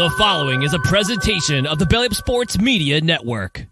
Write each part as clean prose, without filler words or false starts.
The following is a presentation of the Belly Up Sports Media Network.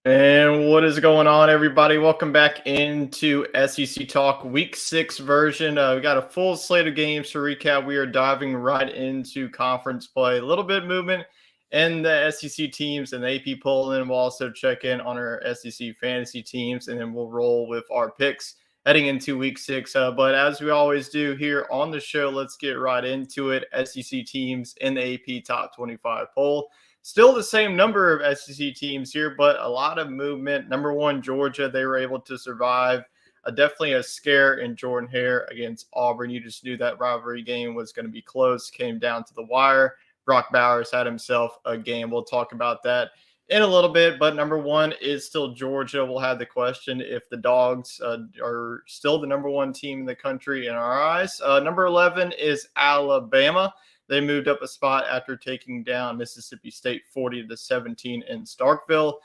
And what is going on, everybody? Welcome back into SEC Talk Week 6 version. We got a full slate of games to recap. We are diving right into conference play. A little bit of movement in the SEC teams and the AP poll, and we'll also check in on our SEC fantasy teams, and then we'll roll with our picks heading into Week 6. But as we always do here on the show, let's get right into it. SEC teams in the AP Top 25 poll. Still the same number of SEC teams here, but a lot of movement. Number one, Georgia, they were able to survive. Definitely a scare in Jordan-Hare against Auburn. You just knew that rivalry game was going to be close, came down to the wire. Brock Bowers had himself a game. We'll talk about that in a little bit, but number one is still Georgia. We'll have the question if the Dogs are still the number one team in the country in our eyes. Number 11 is Alabama. They moved up a spot after taking down Mississippi State 40-17 in Starkville.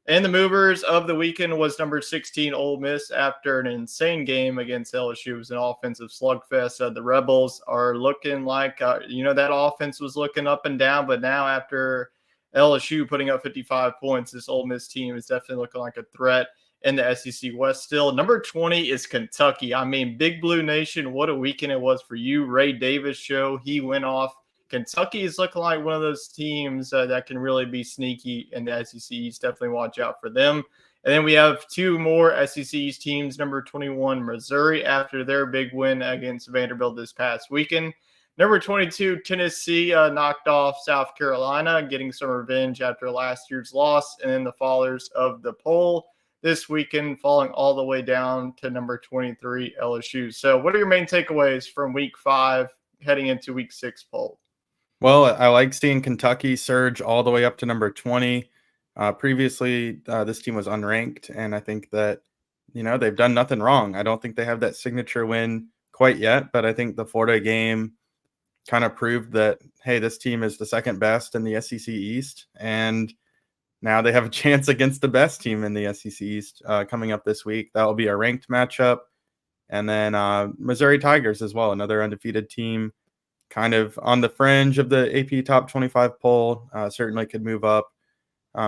And the movers of the weekend was number 16, Ole Miss, after an insane game against LSU. It was an offensive slugfest. The Rebels are looking like, that offense was looking up and down, but now after LSU putting up 55 points, this Ole Miss team is definitely looking like a threat in the SEC West still. Number 20 is Kentucky. I mean, Big Blue Nation, what a weekend it was for you. Ray Davis show, he went off. Kentucky is looking like one of those teams that can really be sneaky in the SEC East. Definitely watch out for them. And then we have two more SEC East teams. Number 21, Missouri, after their big win against Vanderbilt this past weekend. Number 22, Tennessee knocked off South Carolina, getting some revenge after last year's loss. And then the fallers of the poll this weekend falling all the way down to number 23, LSU. So what are your main takeaways from Week 5 heading into Week 6 poll? Well, I like seeing Kentucky surge all the way up to number 20. Previously, this team was unranked, and I think that, they've done nothing wrong. I don't think they have that signature win quite yet, but I think the Florida game kind of proved that, hey, this team is the second best in the SEC East, and now they have a chance against the best team in the SEC East coming up this week. That will be a ranked matchup. And then Missouri Tigers as well, another undefeated team, kind of on the fringe of the AP Top 25 poll, certainly could move up.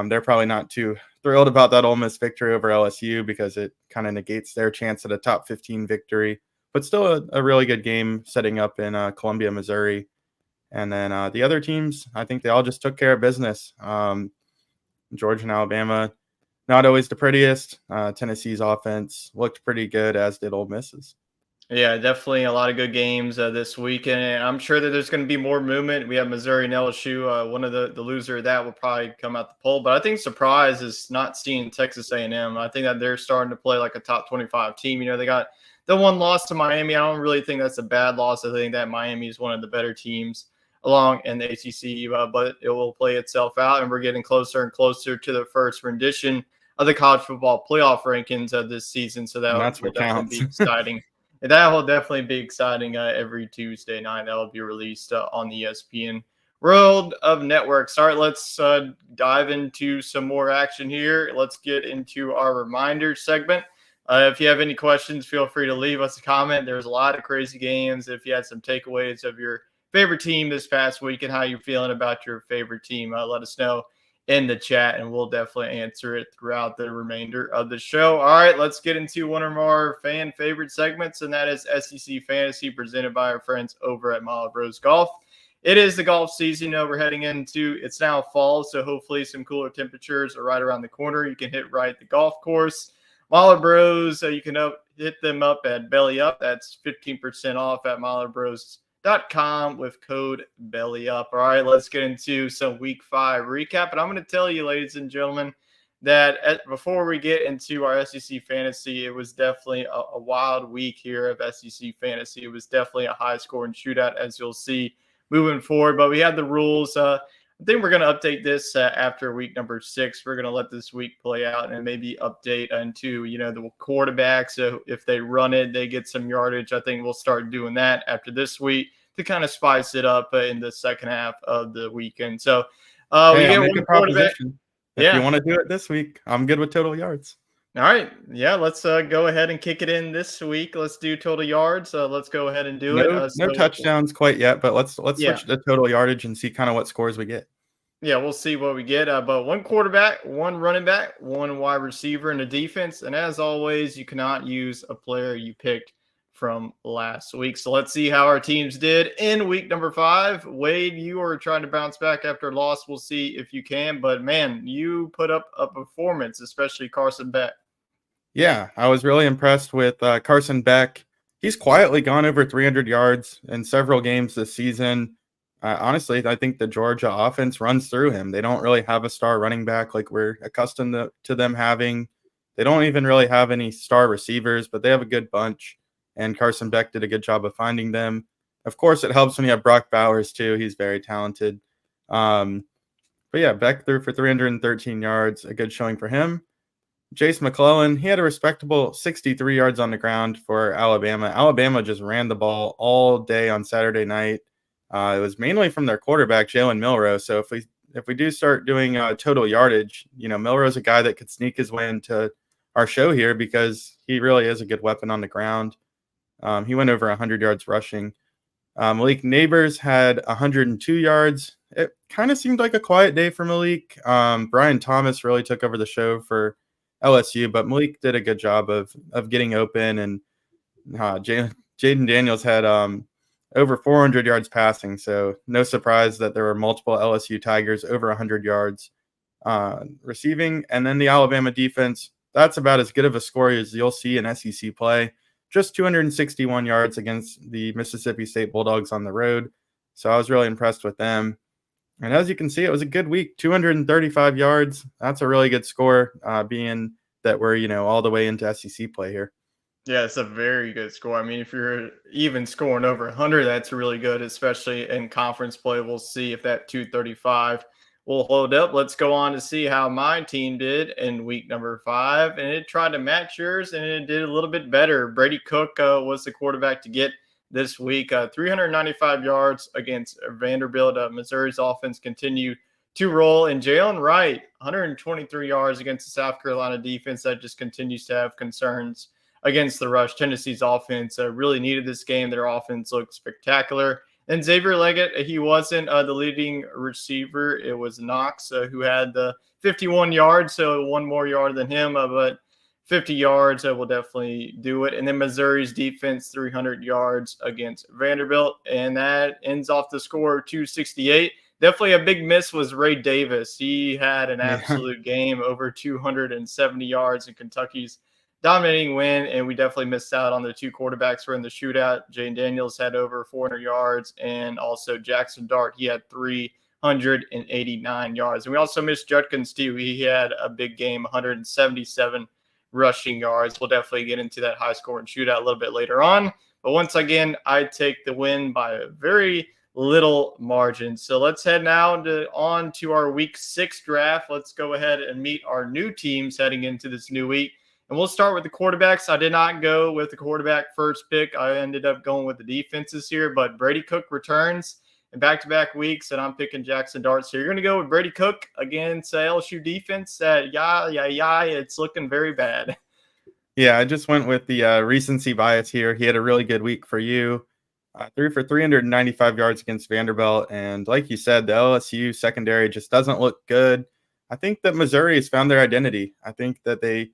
They're probably not too thrilled about that Ole Miss victory over LSU because it kind of negates their chance at a top 15 victory, but still a really good game setting up in Columbia, Missouri. And then the other teams, I think they all just took care of business. Georgia and Alabama, not always the prettiest. Tennessee's offense looked pretty good, as did Ole Miss's. Yeah, definitely a lot of good games this weekend, and I'm sure that there's going to be more movement. We have Missouri and LSU. One of the loser of that will probably come out the poll, but I think surprise is not seeing Texas A&M. I think that they're starting to play like a top 25 team. They got the one loss to Miami. I don't really think that's a bad loss. I think that Miami is one of the better teams along in the ACC, but it will play itself out, and we're getting closer and closer to the first rendition of the college football playoff rankings this season, so that will definitely be exciting. That will definitely be exciting every Tuesday night. That will be released on the ESPN World of Networks. All right, let's dive into some more action here. Let's get into our reminder segment. If you have any questions, feel free to leave us a comment. There's a lot of crazy games. If you had some takeaways of your favorite team this past week and how you're feeling about your favorite team, let us know in the chat, and we'll definitely answer it throughout the remainder of the show. All right, let's get into one of our fan favorite segments, and that is SEC Fantasy, presented by our friends over at Mile of Rose Golf. It is the golf season. We're heading into, it's now fall, so hopefully some cooler temperatures are right around the corner. You can hit right the golf course. Mile of Rose, you can hit them up at Belly Up. That's 15% off at Mile of Rose with code BELLYUP. All right, let's get into some week 5 recap. And I'm going to tell you, ladies and gentlemen, that before we get into our SEC fantasy, it was definitely a wild week here of SEC fantasy. It was definitely a high scoring shootout, as you'll see moving forward. But we had the rules. I think we're going to update this after week number 6. We're going to let this week play out and maybe update into, the quarterbacks. So if they run it, they get some yardage. I think we'll start doing that after this week to kind of spice it up in the second half of the weekend. So we get one quarterback. If you want to do it this week, I'm good with total yards. All right. Yeah, let's go ahead and kick it in this week. Let's do total yards. Let's go ahead and do it. No touchdowns quite yet, but let's switch to total yardage and see kind of what scores we get. Yeah, we'll see what we get. But one quarterback, one running back, one wide receiver in the defense. And as always, you cannot use a player you picked from last week. So let's see how our teams did in week number 5. Wade, you are trying to bounce back after a loss. We'll see if you can. But, man, you put up a performance, especially Carson Beck. Yeah, I was really impressed with Carson Beck. He's quietly gone over 300 yards in several games this season. Honestly, I think the Georgia offense runs through him. They don't really have a star running back like we're accustomed to them having. They don't even really have any star receivers, but they have a good bunch. And Carson Beck did a good job of finding them. Of course, it helps when you have Brock Bowers, too. He's very talented. But, yeah, Beck threw for 313 yards, a good showing for him. Jace McClellan, he had a respectable 63 yards on the ground for Alabama. Alabama just ran the ball all day on Saturday night. It was mainly from their quarterback, Jalen Milroe. So if we do start doing total yardage, Milroe's a guy that could sneak his way into our show here because he really is a good weapon on the ground. He went over 100 yards rushing. Malik Neighbors had 102 yards. It kind of seemed like a quiet day for Malik. Brian Thomas really took over the show for LSU, but Malik did a good job of getting open. And Jaden Daniels had over 400 yards passing. So no surprise that there were multiple LSU Tigers over 100 yards receiving. And then the Alabama defense, that's about as good of a score as you'll see in SEC play. Just 261 yards against the Mississippi State Bulldogs on the road. So I was really impressed with them. And as you can see, it was a good week, 235 yards. That's a really good score, being that we're, all the way into SEC play here. Yeah, it's a very good score. I mean, if you're even scoring over 100, that's really good, especially in conference play. We'll see if that 235 will hold up. Let's go on to see how my team did in week number 5. And it tried to match yours, and it did a little bit better. Brady Cook was the quarterback to get this week. 395 yards against Vanderbilt. Missouri's offense continued to roll. And Jalen Wright, 123 yards against the South Carolina defense that just continues to have concerns against the rush. Tennessee's offense really needed this game. Their offense looked spectacular. And Xavier Leggett, he wasn't the leading receiver. It was Knox who had the 51 yards, so one more yard than him, but 50 yards will definitely do it. And then Missouri's defense, 300 yards against Vanderbilt, and that ends off the score 268. Definitely a big miss was Ray Davis. He had an absolute game, over 270 yards in Kentucky's dominating win, and we definitely missed out on the 2 quarterbacks who were in the shootout. Jane Daniels had over 400 yards, and also Jackson Dart, he had 389 yards. And we also missed Judkins too. He had a big game, 177 rushing yards. We'll definitely get into that high scoring shootout a little bit later on. But once again, I take the win by a very little margin. So let's head now on to our week 6 draft. Let's go ahead and meet our new teams heading into this new week. And we'll start with the quarterbacks. I did not go with the quarterback first pick. I ended up going with the defenses here, but Brady Cook returns in back-to-back weeks, and I'm picking Jackson Dart. So you're going to go with Brady Cook against LSU defense. It's looking very bad. Yeah, I just went with the recency bias here. He had a really good week for you. Threw for 395 yards against Vanderbilt. And like you said, the LSU secondary just doesn't look good. I think that Missouri has found their identity. I think that they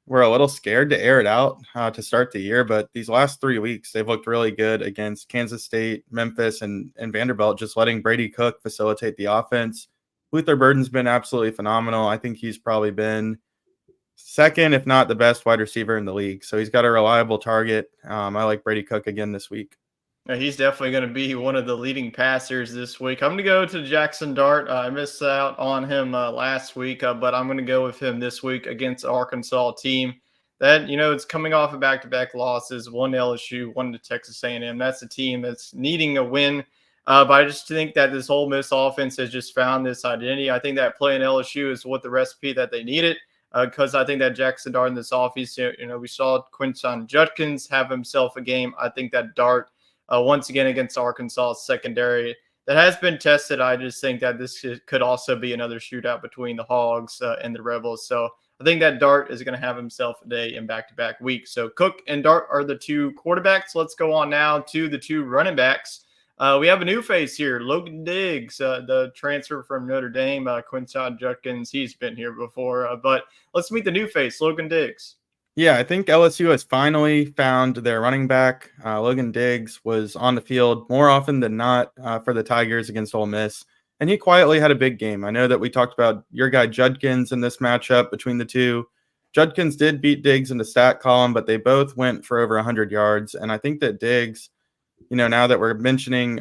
were a little scared to air it out to start the year, but these last 3 weeks, they've looked really good against Kansas State, Memphis, and Vanderbilt, just letting Brady Cook facilitate the offense. Luther Burden's been absolutely phenomenal. I think he's probably been second, if not the best wide receiver in the league. So he's got a reliable target. I like Brady Cook again this week. He's definitely going to be one of the leading passers this week. I'm going to go to Jackson Dart. I missed out on him last week, but I'm going to go with him this week against Arkansas team that it's coming off of back-to-back losses. One to LSU, one to Texas A&M. That's a team that's needing a win. But I just think that this Ole Miss offense has just found this identity. I think that playing LSU is what the recipe that they needed. Because I think that Jackson Dart in this offense, we saw Quinton Judkins have himself a game. I think that Dart once again against Arkansas secondary that has been tested. I just think that this could also be another shootout between the Hogs and the Rebels. So I think that Dart is going to have himself a day in back-to-back weeks. So Cook and Dart are the two quarterbacks. Let's go on now to the two running backs. We have a new face here, Logan Diggs, the transfer from Notre Dame. Quinton Judkins, he's been here before. But let's meet the new face, Logan Diggs. Yeah, I think LSU has finally found their running back. Logan Diggs was on the field more often than not for the Tigers against Ole Miss, and he quietly had a big game. I know that we talked about your guy Judkins in this matchup between the two. Judkins did beat Diggs in the stat column, but they both went for over 100 yards, and I think that Diggs, now that we're mentioning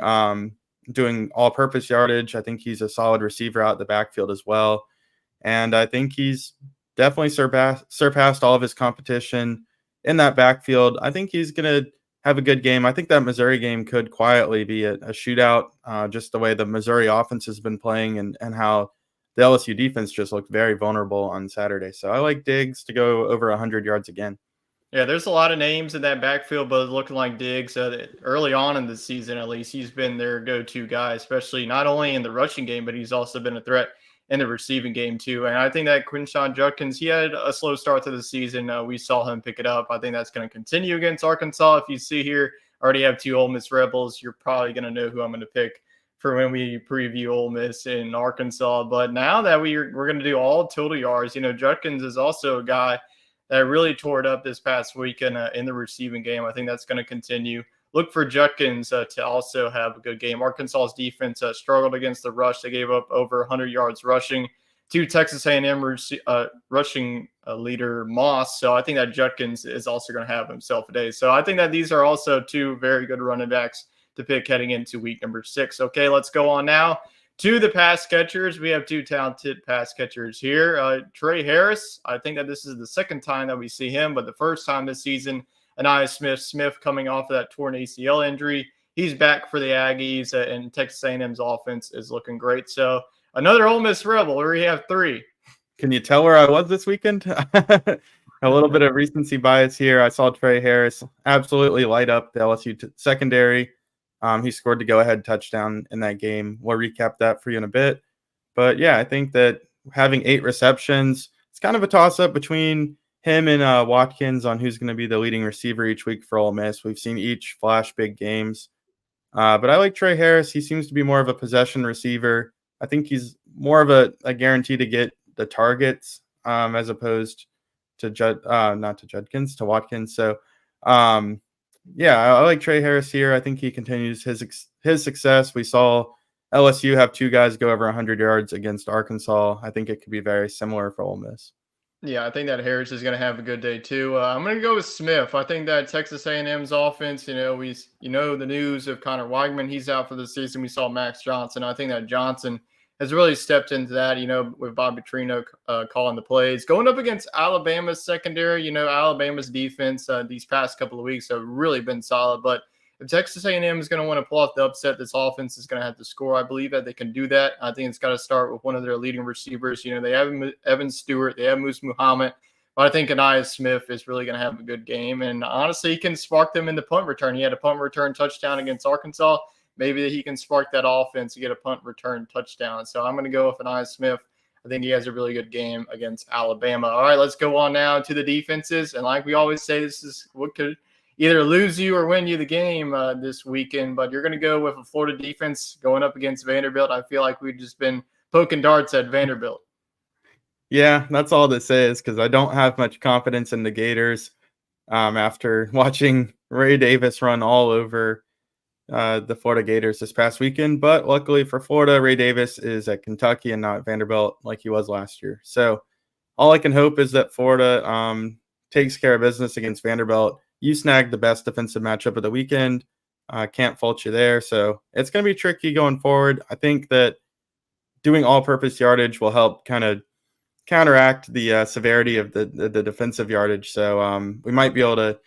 doing all-purpose yardage, I think he's a solid receiver out the backfield as well, and I think he's definitely surpassed all of his competition in that backfield. I think he's going to have a good game. I think that Missouri game could quietly be a shootout, just the way the Missouri offense has been playing and how the LSU defense just looked very vulnerable on Saturday. So I like Diggs to go over 100 yards again. Yeah, there's a lot of names in that backfield, but looking like Diggs early on in the season, at least, he's been their go-to guy, especially not only in the rushing game, but he's also been a threat in the receiving game too. And I think that Quinton Judkins, he had a slow start to the season. We saw him pick it up. I think that's going to continue against Arkansas. If you see here, I already have two Ole Miss Rebels. You're probably going to know who I'm going to pick for when we preview Ole Miss in Arkansas. But now that we're going to do all total yards, Judkins is also a guy that really tore it up this past week in the receiving game. I think that's going to continue. Look for Judkins to also have a good game. Arkansas's defense struggled against the rush. They gave up over 100 yards rushing to Texas A&M rushing leader Moss. So I think that Judkins is also going to have himself a day. So I think that these are also two very good running backs to pick heading into week number 6. Okay, let's go on now to the pass catchers. We have two talented pass catchers here. Trey Harris, I think that this is the second time that we see him, but the first time this season, Anaya Smith coming off of that torn ACL injury. He's back for the Aggies, and Texas A&M's offense is looking great. So another Ole Miss Rebel. We have 3. Can you tell where I was this weekend? A little bit of recency bias here. I saw Trey Harris absolutely light up the LSU secondary. He scored the go-ahead touchdown in that game. We'll recap that for you in a bit. But, yeah, I think that having 8 receptions, it's kind of a toss-up between him and Watkins on who's going to be the leading receiver each week for Ole Miss. We've seen each flash big games. But I like Trey Harris. He seems to be more of a possession receiver. I think he's more of a guarantee to get the targets as opposed to to Watkins. So, yeah, I like Trey Harris here. I think he continues his success. We saw LSU have 2 guys go over 100 yards against Arkansas. I think it could be very similar for Ole Miss. Yeah, I think that Harris is going to have a good day too. I'm going to go with Smith. I think that Texas A&M's offense, the news of Connor Weigman, he's out for the season. We saw Max Johnson. I think that Johnson has really stepped into that, with Bobby Trino calling the plays. Going up against Alabama's secondary, Alabama's defense these past couple of weeks have really been solid. But if Texas A&M is going to want to pull off the upset, this offense is going to have to score. I believe that they can do that. I think it's got to start with one of their leading receivers. They have Evan Stewart, they have Moose Muhammad, but I think Anaya Smith is really going to have a good game. And honestly, he can spark them in the punt return. He had a punt return touchdown against Arkansas. Maybe he can spark that offense to get a punt return touchdown. So I'm going to go with Anaya Smith. I think he has a really good game against Alabama. All right, let's go on now to the defenses. And like we always say, this is what could either lose you or win you the game this weekend. But you're going to go with a Florida defense going up against Vanderbilt. I feel like we've just been poking darts at Vanderbilt. Yeah, that's all this is, because I don't have much confidence in the Gators after watching Ray Davis run all over the Florida Gators this past weekend. But luckily for Florida, Ray Davis is at Kentucky and not Vanderbilt like he was last year. So all I can hope is that Florida takes care of business against Vanderbilt. You snagged the best defensive matchup of the weekend. Can't fault you there. So it's going to be tricky going forward. I think that doing all-purpose yardage will help kind of counteract the severity of the defensive yardage. So we might be able to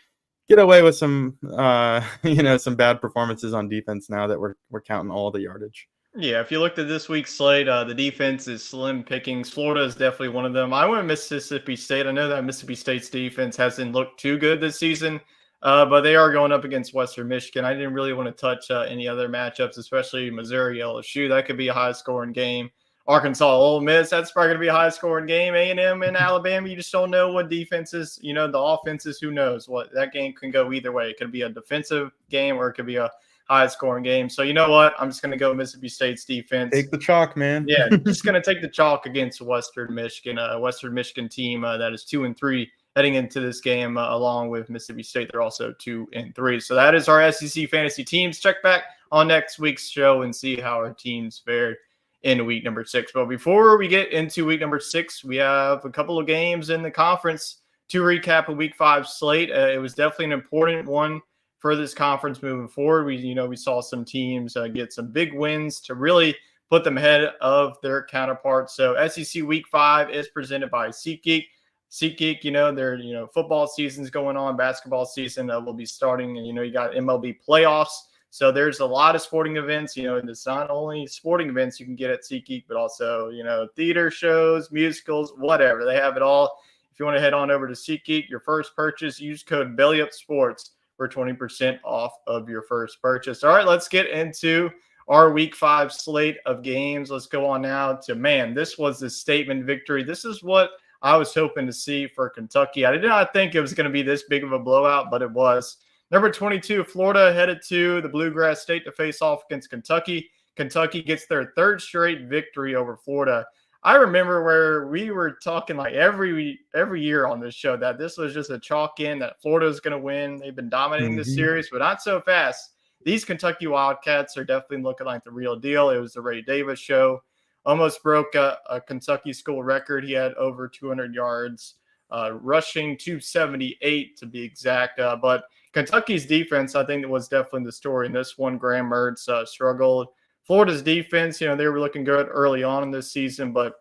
get away with some some bad performances on defense now that we're counting all the yardage. Yeah, if you looked at this week's slate, the defense is slim pickings. Florida is definitely one of them. I went Mississippi State. I know that Mississippi State's defense hasn't looked too good this season, but they are going up against Western Michigan. I didn't really want to touch any other matchups, especially Missouri LSU. That could be a high-scoring game. Arkansas Ole Miss, that's probably going to be a high-scoring game. A&M and Alabama, you just don't know what defenses, the offenses, who knows what that game can go either way. It could be a defensive game or it could be a high-scoring game. So you know what? I'm just going to go Mississippi State's defense. Take the chalk, man. Yeah, just going to take the chalk against Western Michigan, a Western Michigan team that is 2-3 heading into this game, along with Mississippi State. They're also 2-3. So that is our SEC fantasy teams. Check back on next week's show and see how our teams fared in week number 6. But before we get into week number 6, we have a couple of games in the conference to recap a week 5 slate. It was definitely an important one for this conference moving forward. We saw some teams get some big wins to really put them ahead of their counterparts. So SEC Week 5 is presented by SeatGeek. SeatGeek, their football season's going on, basketball season will be starting, and you got MLB playoffs. So there's a lot of sporting events. And it's not only sporting events you can get at SeatGeek, but also theater shows, musicals, whatever. They have it all. If you want to head on over to SeatGeek, your first purchase, use code BellyUpSports for 20% off of your first purchase. All right, let's get into our week 5 slate of games. Let's go on now to, this was the statement victory. This is what I was hoping to see for Kentucky. I did not think it was going to be this big of a blowout, but it was. Number 22, Florida headed to the Bluegrass State to face off against Kentucky. Kentucky gets their 3rd straight victory over Florida. I remember where we were talking like every year on this show that this was just a chalk in, that Florida was going to win. They've been dominating this series, but not so fast. These Kentucky Wildcats are definitely looking like the real deal. It was the Ray Davis show. Almost broke a Kentucky school record. He had over 200 yards, rushing 278 to be exact. But Kentucky's defense, I think, was definitely the story in this one. Graham Mertz struggled. Florida's defense, they were looking good early on in this season, but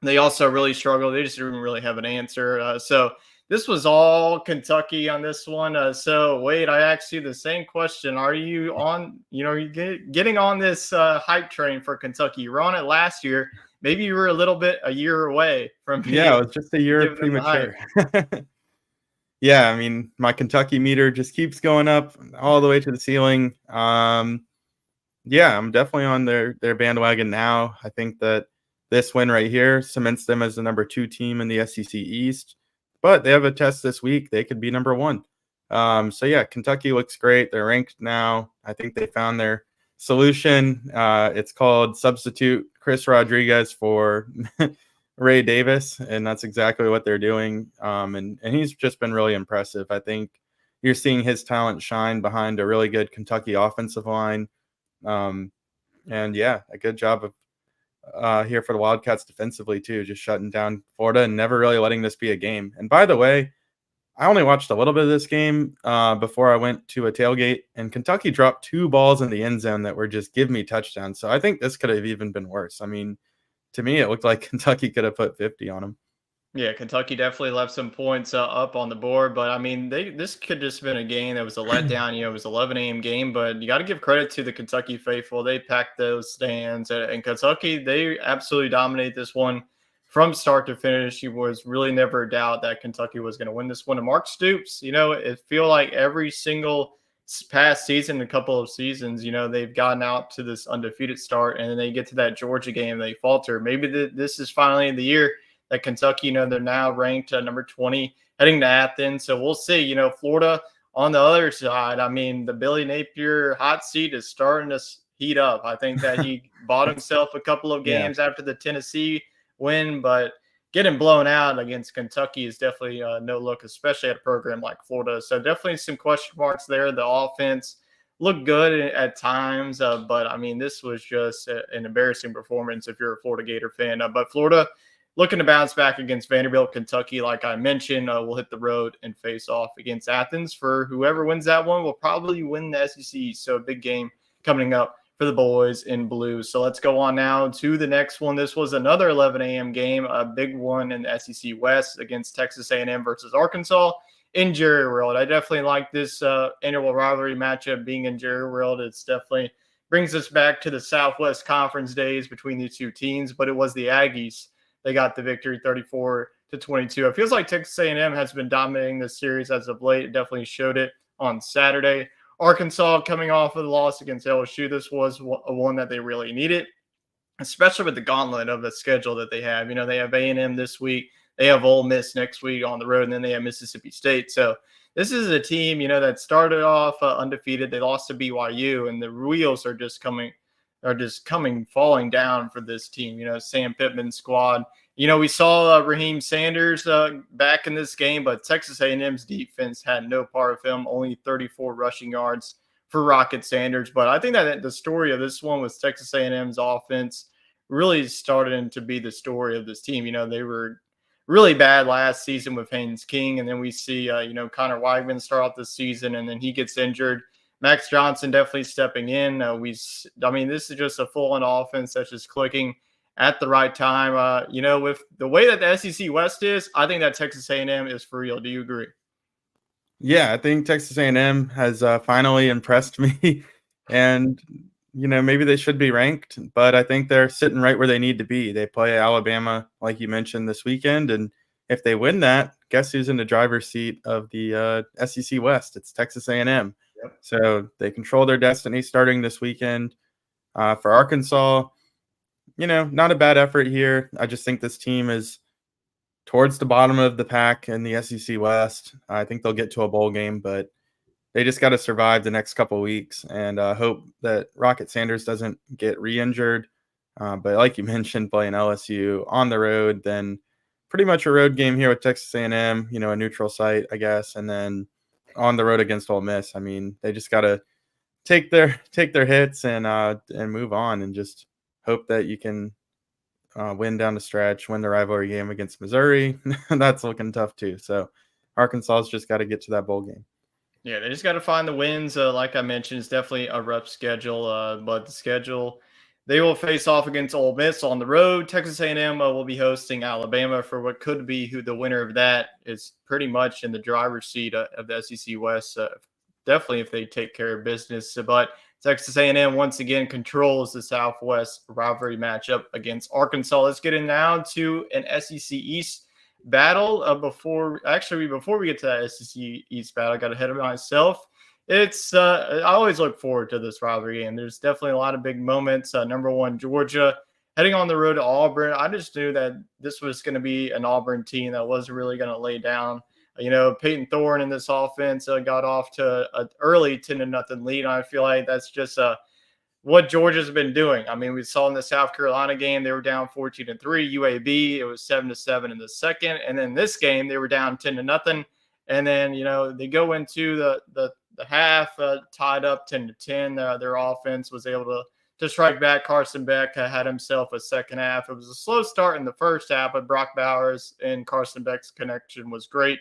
they also really struggled. They just didn't really have an answer. So this was all Kentucky on this one. So Wade, I asked you the same question. Are you on, are you getting on this hype train for Kentucky? You were on it last year. Maybe you were a year away from being. Yeah, it was just a year premature. Yeah, I mean, my Kentucky meter just keeps going up all the way to the ceiling. Yeah, I'm definitely on their bandwagon now. I think that this win right here cements them as the number 2 team in the SEC East. But they have a test this week. They could be number 1. So, yeah, Kentucky looks great. They're ranked now. I think they found their solution. It's called substitute Chris Rodriguez for Ray Davis, and that's exactly what they're doing. And he's just been really impressive. I think you're seeing his talent shine behind a really good Kentucky offensive line. And yeah, a good job of here for the Wildcats defensively too, just shutting down Florida and never really letting this be a game. And by the way, I only watched a little bit of this game before I went to a tailgate, and Kentucky dropped 2 balls in the end zone that were just give me touchdowns. So I think this could have even been worse. I mean, to me, it looked like Kentucky could have put 50 on them. Yeah, Kentucky definitely left some points up on the board, but I mean, this could just been a game that was a letdown. It was 11 a.m. game, but you got to give credit to the Kentucky faithful. They packed those stands, and Kentucky, they absolutely dominated this one from start to finish. There was really never a doubt that Kentucky was going to win this one. And Mark Stoops, it feel like every single past season, a couple of seasons, they've gotten out to this undefeated start, and then they get to that Georgia game, they falter. Maybe this is finally the year that Kentucky, they're now ranked number 20 heading to Athens. So we'll see. Florida on the other side, I mean, the Billy Napier hot seat is starting to heat up. I think that he bought himself a couple of games after the Tennessee win, but getting blown out against Kentucky is definitely no look, especially at a program like Florida. So definitely some question marks there. The offense looked good at times, but I mean, this was just an embarrassing performance if you're a Florida Gator fan. But Florida looking to bounce back against Vanderbilt, Kentucky. Like I mentioned, we'll hit the road and face off against Athens. For whoever wins that one will probably win the SEC. So a big game coming up for the boys in blue. So let's go on now to the next one. This was another 11 a.m. game, a big one in the SEC West against Texas A&M versus Arkansas in Jerry World. I definitely like this annual rivalry matchup being in Jerry World. It's definitely brings us back to the Southwest Conference days between these two teams, but it was the Aggies. They got the victory 34-22. It feels like Texas A&M has been dominating this series as of late. It definitely showed it on Saturday. Arkansas coming off of the loss against LSU. This was one that they really needed, especially with the gauntlet of the schedule that they have. You know, they have A&M this week. They have Ole Miss next week on the road, and then they have Mississippi State. So this is a team, you know, that started off undefeated. They lost to BYU, and the wheels are just falling down for this team. You know, Sam Pittman's squad. You know, we saw Raheem Sanders back in this game, but Texas A&M's defense had no part of him. Only 34 rushing yards for Rocket Sanders. But I think that the story of this one was Texas A&M's offense really started to be the story of this team. You know, they were really bad last season with Haynes King, and then we see, you know, Connor Weigman start off the season, and then he gets injured. Max Johnson definitely stepping in. This is just a full-on offense that's just clicking at the right time. You know, with the way that the SEC West is, I think that Texas A&M is for real. Do you agree? Yeah, I think Texas A&M has finally impressed me, and you know, maybe they should be ranked, but I think they're sitting right where they need to be. They play Alabama, like you mentioned, this weekend, and if they win that, guess who's in the driver's seat of the SEC West? It's Texas A&M. Yep. So they control their destiny starting this weekend. For Arkansas, you know, not a bad effort here. I just think this team is towards the bottom of the pack in the SEC West. I think they'll get to a bowl game, but they just got to survive the next couple of weeks and hope that Rocket Sanders doesn't get re-injured. But like you mentioned, playing LSU on the road, then pretty much a road game here with Texas A&M, you know, a neutral site, I guess, and then on the road against Ole Miss. I mean, they just got to take their hits and move on and just hope that you can win down the stretch, win the rivalry game against Missouri. That's looking tough too. So Arkansas's just got to get to that bowl game. Yeah, they just got to find the wins. Like I mentioned, it's definitely a rough schedule, but the schedule, they will face off against Ole Miss on the road. Texas A&M will be hosting Alabama for what could be who the winner of that is pretty much in the driver's seat of the SEC West. Definitely if they take care of business. But Texas A&M once again controls the Southwest rivalry matchup against Arkansas. Let's get in now to an SEC East battle. Before we get to that SEC East battle, I got ahead of myself. It's I always look forward to this rivalry game. There's definitely a lot of big moments. Number one, Georgia heading on the road to Auburn. I just knew that this was going to be an Auburn team that wasn't really going to lay down. You know, Peyton Thorne in this offense got off to an early 10-0 lead. I feel like that's just what Georgia's been doing. I mean, we saw in the South Carolina game, they were down 14-3. UAB, it was 7-7 in the second. And then this game, they were down 10-0. And then, you know, they go into the half tied up 10-10. Their offense was able to strike back. Carson Beck had himself a second half. It was a slow start in the first half, but Brock Bowers and Carson Beck's connection was great.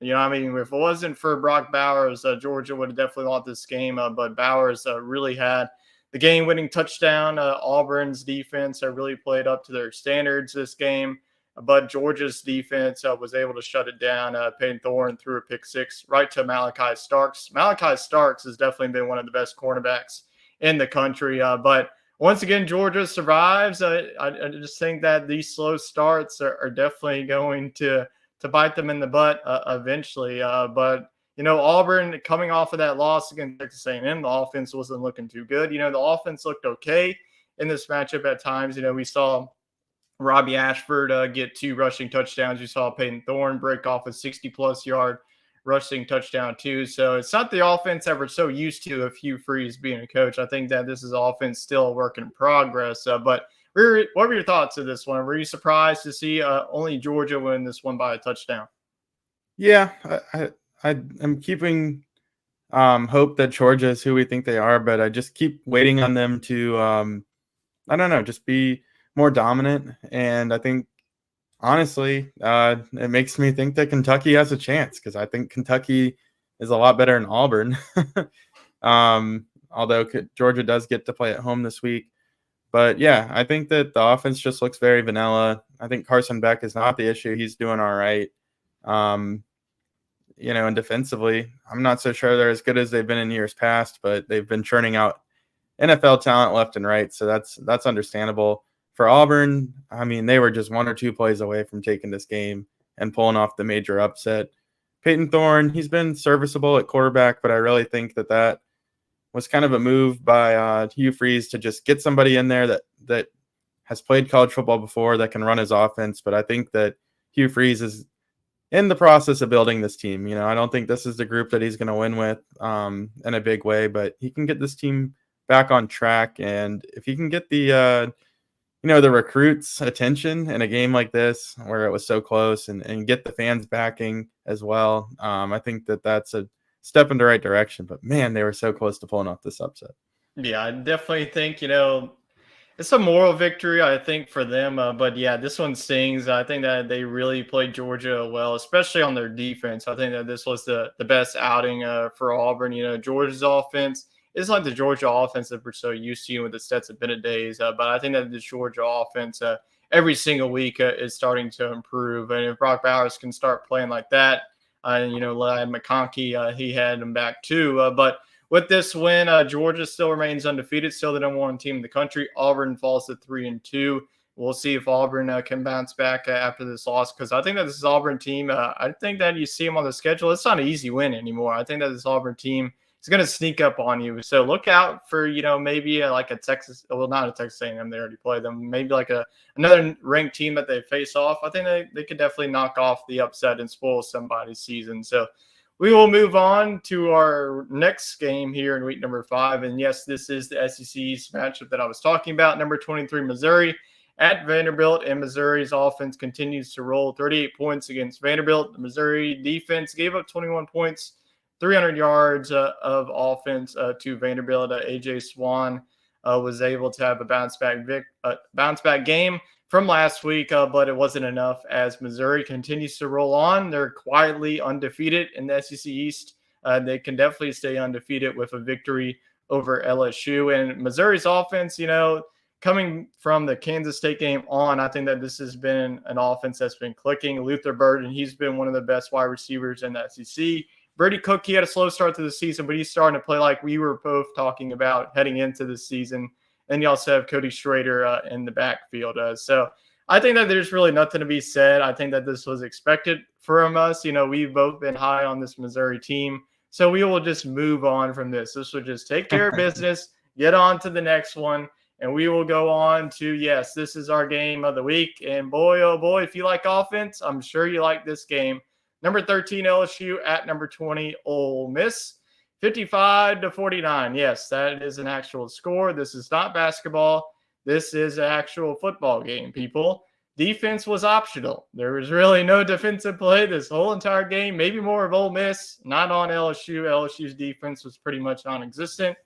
You know, I mean, if it wasn't for Brock Bowers, Georgia would have definitely lost this game. But Bowers really had the game-winning touchdown. Auburn's defense really played up to their standards this game. But Georgia's defense was able to shut it down. Peyton Thorne threw a pick six right to Malachi Starks. Malachi Starks has definitely been one of the best cornerbacks in the country. But once again, Georgia survives. I just think that these slow starts are definitely going to bite them in the butt eventually. But, you know, Auburn coming off of that loss against Texas A&M, the offense wasn't looking too good. You know, the offense looked okay in this matchup at times. You know, we saw Robbie Ashford get 2 rushing touchdowns. We saw Peyton Thorne break off a 60-plus yard rushing touchdown too. So it's not the offense that we're so used to of Hugh Freeze being a coach. I think that this is offense still a work in progress. But what were your thoughts of this one? Were you surprised to see only Georgia win this one by a touchdown? Yeah, I'm keeping hope that Georgia is who we think they are, but I just keep waiting on them to, I don't know, just be more dominant. And I think Honestly, it makes me think that Kentucky has a chance because I think Kentucky is a lot better than Auburn. Although Georgia does get to play at home this week. But yeah, I think that the offense just looks very vanilla. I think Carson Beck is not the issue. He's doing all right. And defensively, I'm not so sure they're as good as they've been in years past, but they've been churning out NFL talent left and right. So that's understandable. For Auburn, I mean, they were just 1 or 2 plays away from taking this game and pulling off the major upset. Peyton Thorne, he's been serviceable at quarterback, but I really think that was kind of a move by Hugh Freeze to just get somebody in there that has played college football before, that can run his offense. But I think that Hugh Freeze is in the process of building this team. I don't think this is the group that he's going to win with in a big way, but he can get this team back on track. And if he can get the recruits' attention in a game like this where it was so close and get the fans backing as well, I think that's a step in the right direction. But man, they were so close to pulling off this upset. Yeah, I definitely think, it's a moral victory, I think, for them. But yeah, this one stings. I think that they really played Georgia well, especially on their defense. I think that this was the best outing for Auburn. Georgia's offense is like the Georgia offense that we're so used to with the Stetson Bennett days. But I think that the Georgia offense every single week is starting to improve. And if Brock Bowers can start playing like that, Lad McConkey, he had him back too. But with this win, Georgia still remains undefeated, still the number 1 team in the country. Auburn falls to 3-2. We'll see if Auburn can bounce back after this loss, because I think that this Auburn team, I think that you see them on the schedule. It's not an easy win anymore. I think that this Auburn team is going to sneak up on you. So look out for, maybe like a Texas, well, not a Texas A&M, they already played them. Maybe like another ranked team that they face off. I think they could definitely knock off the upset and spoil somebody's season. So we will move on to our next game here in week number 5. And yes, this is the SEC East matchup that I was talking about. Number 23, Missouri at Vanderbilt. And Missouri's offense continues to roll. 38 points against Vanderbilt. The Missouri defense gave up 21 points, 300 yards of offense to Vanderbilt. A.J. Swan was able to have a bounce back game from last week, but it wasn't enough as Missouri continues to roll on. They're quietly undefeated in the SEC East. They can definitely stay undefeated with a victory over LSU. And Missouri's offense, coming from the Kansas State game on, I think that this has been an offense that's been clicking. Luther Burden, he's been one of the best wide receivers in the SEC. Brady Cook, he had a slow start to the season, but he's starting to play like we were both talking about heading into the season. And you also have Cody Schrader in the backfield. So I think that there's really nothing to be said. I think that this was expected from us. We've both been high on this Missouri team. So we will just move on from this. This will just take care of business, get on to the next one, and we will go on to, yes, this is our game of the week. And boy, oh boy, if you like offense, I'm sure you like this game. Number 13, LSU at number 20, Ole Miss. 55-49. Yes, that is an actual score. This is not basketball. This is an actual football game, people. Defense was optional. There was really no defensive play this whole entire game. Maybe more of Ole Miss, not on LSU. LSU's defense was pretty much non-existent.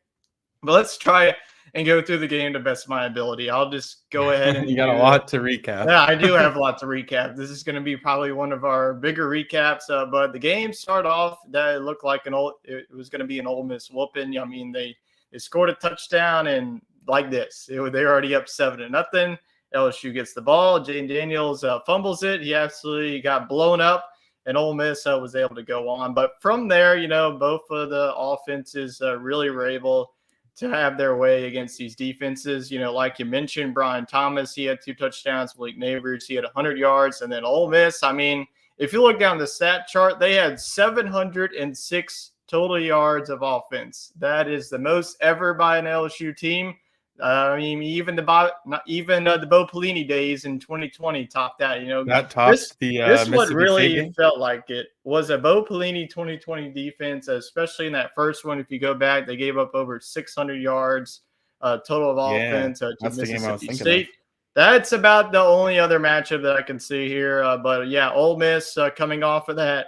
But let's try and go through the game to best of my ability. I'll just go ahead and you got a lot to recap. Yeah, I do have a lot to recap. This is going to be probably one of our bigger recaps. But the game started off that it looked like it was going to be an Ole Miss whooping. I mean, they scored a touchdown and like this, they're already up 7-0. LSU gets the ball. Jaden Daniels fumbles it. He absolutely got blown up, and Ole Miss was able to go on. But from there, both of the offenses really were able to have their way against these defenses. Like you mentioned, Brian Thomas, he had 2 touchdowns. Malik Neighbors, he had 100 yards. And then Ole Miss, I mean, if you look down the stat chart, they had 706 total yards of offense. That is the most ever by an LSU team. I mean, even the Bo Pelini days in 2020 topped that. That topped this what really game? felt like it was a Bo Pelini 2020 defense, especially in that first one. If you go back, they gave up over 600 yards total of offense to Mississippi State. That's about the only other matchup that I can see here. But yeah, Ole Miss coming off of that.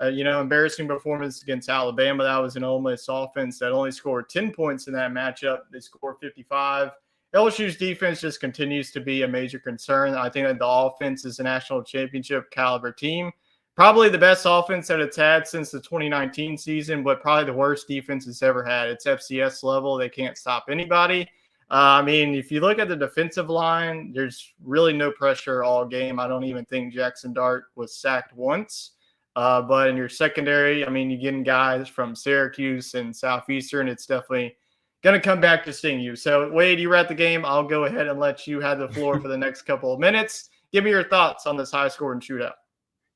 Embarrassing performance against Alabama. That was an Ole Miss offense that only scored 10 points in that matchup. They scored 55. LSU's defense just continues to be a major concern. I think that the offense is a national championship caliber team. Probably the best offense that it's had since the 2019 season, but probably the worst defense it's ever had. It's FCS level. They can't stop anybody. I mean, if you look at the defensive line, there's really no pressure all game. I don't even think Jackson Dart was sacked once. But in your secondary, I mean, you're getting guys from Syracuse and Southeastern. It's definitely going to come back to sting you. So, Wade, you were at the game. I'll go ahead and let you have the floor for the next couple of minutes. Give me your thoughts on this high-scoring shootout.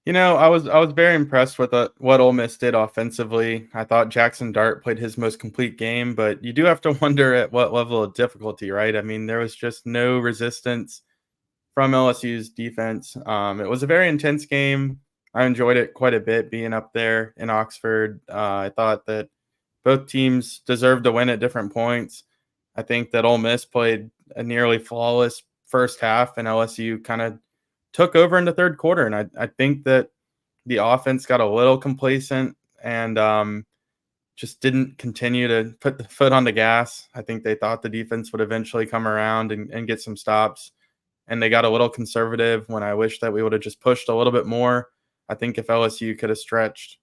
I was very impressed with what Ole Miss did offensively. I thought Jackson Dart played his most complete game, but you do have to wonder at what level of difficulty, right? I mean, there was just no resistance from LSU's defense. It was a very intense game. I enjoyed it quite a bit being up there in Oxford. I thought that both teams deserved to win at different points. I think that Ole Miss played a nearly flawless first half, and LSU kind of took over in the third quarter. And I think that the offense got a little complacent and just didn't continue to put the foot on the gas. I think they thought the defense would eventually come around and get some stops. And they got a little conservative when I wish that we would have just pushed a little bit more. I think if LSU could have stretched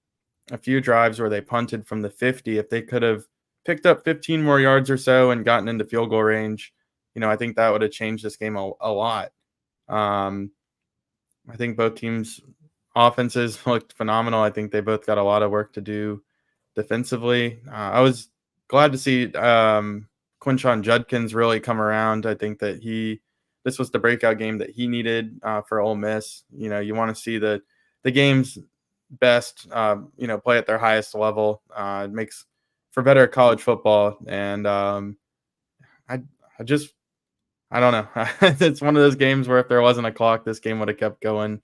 a few drives where they punted from the 50, if they could have picked up 15 more yards or so and gotten into field goal range, I think that would have changed this game a lot. I think both teams' offenses looked phenomenal. I think they both got a lot of work to do defensively. I was glad to see Quinshon Judkins really come around. I think that this was the breakout game that he needed for Ole Miss. You want to see the game's best, play at their highest level. It makes for better college football. And I don't know. It's one of those games where if there wasn't a clock, this game would have kept going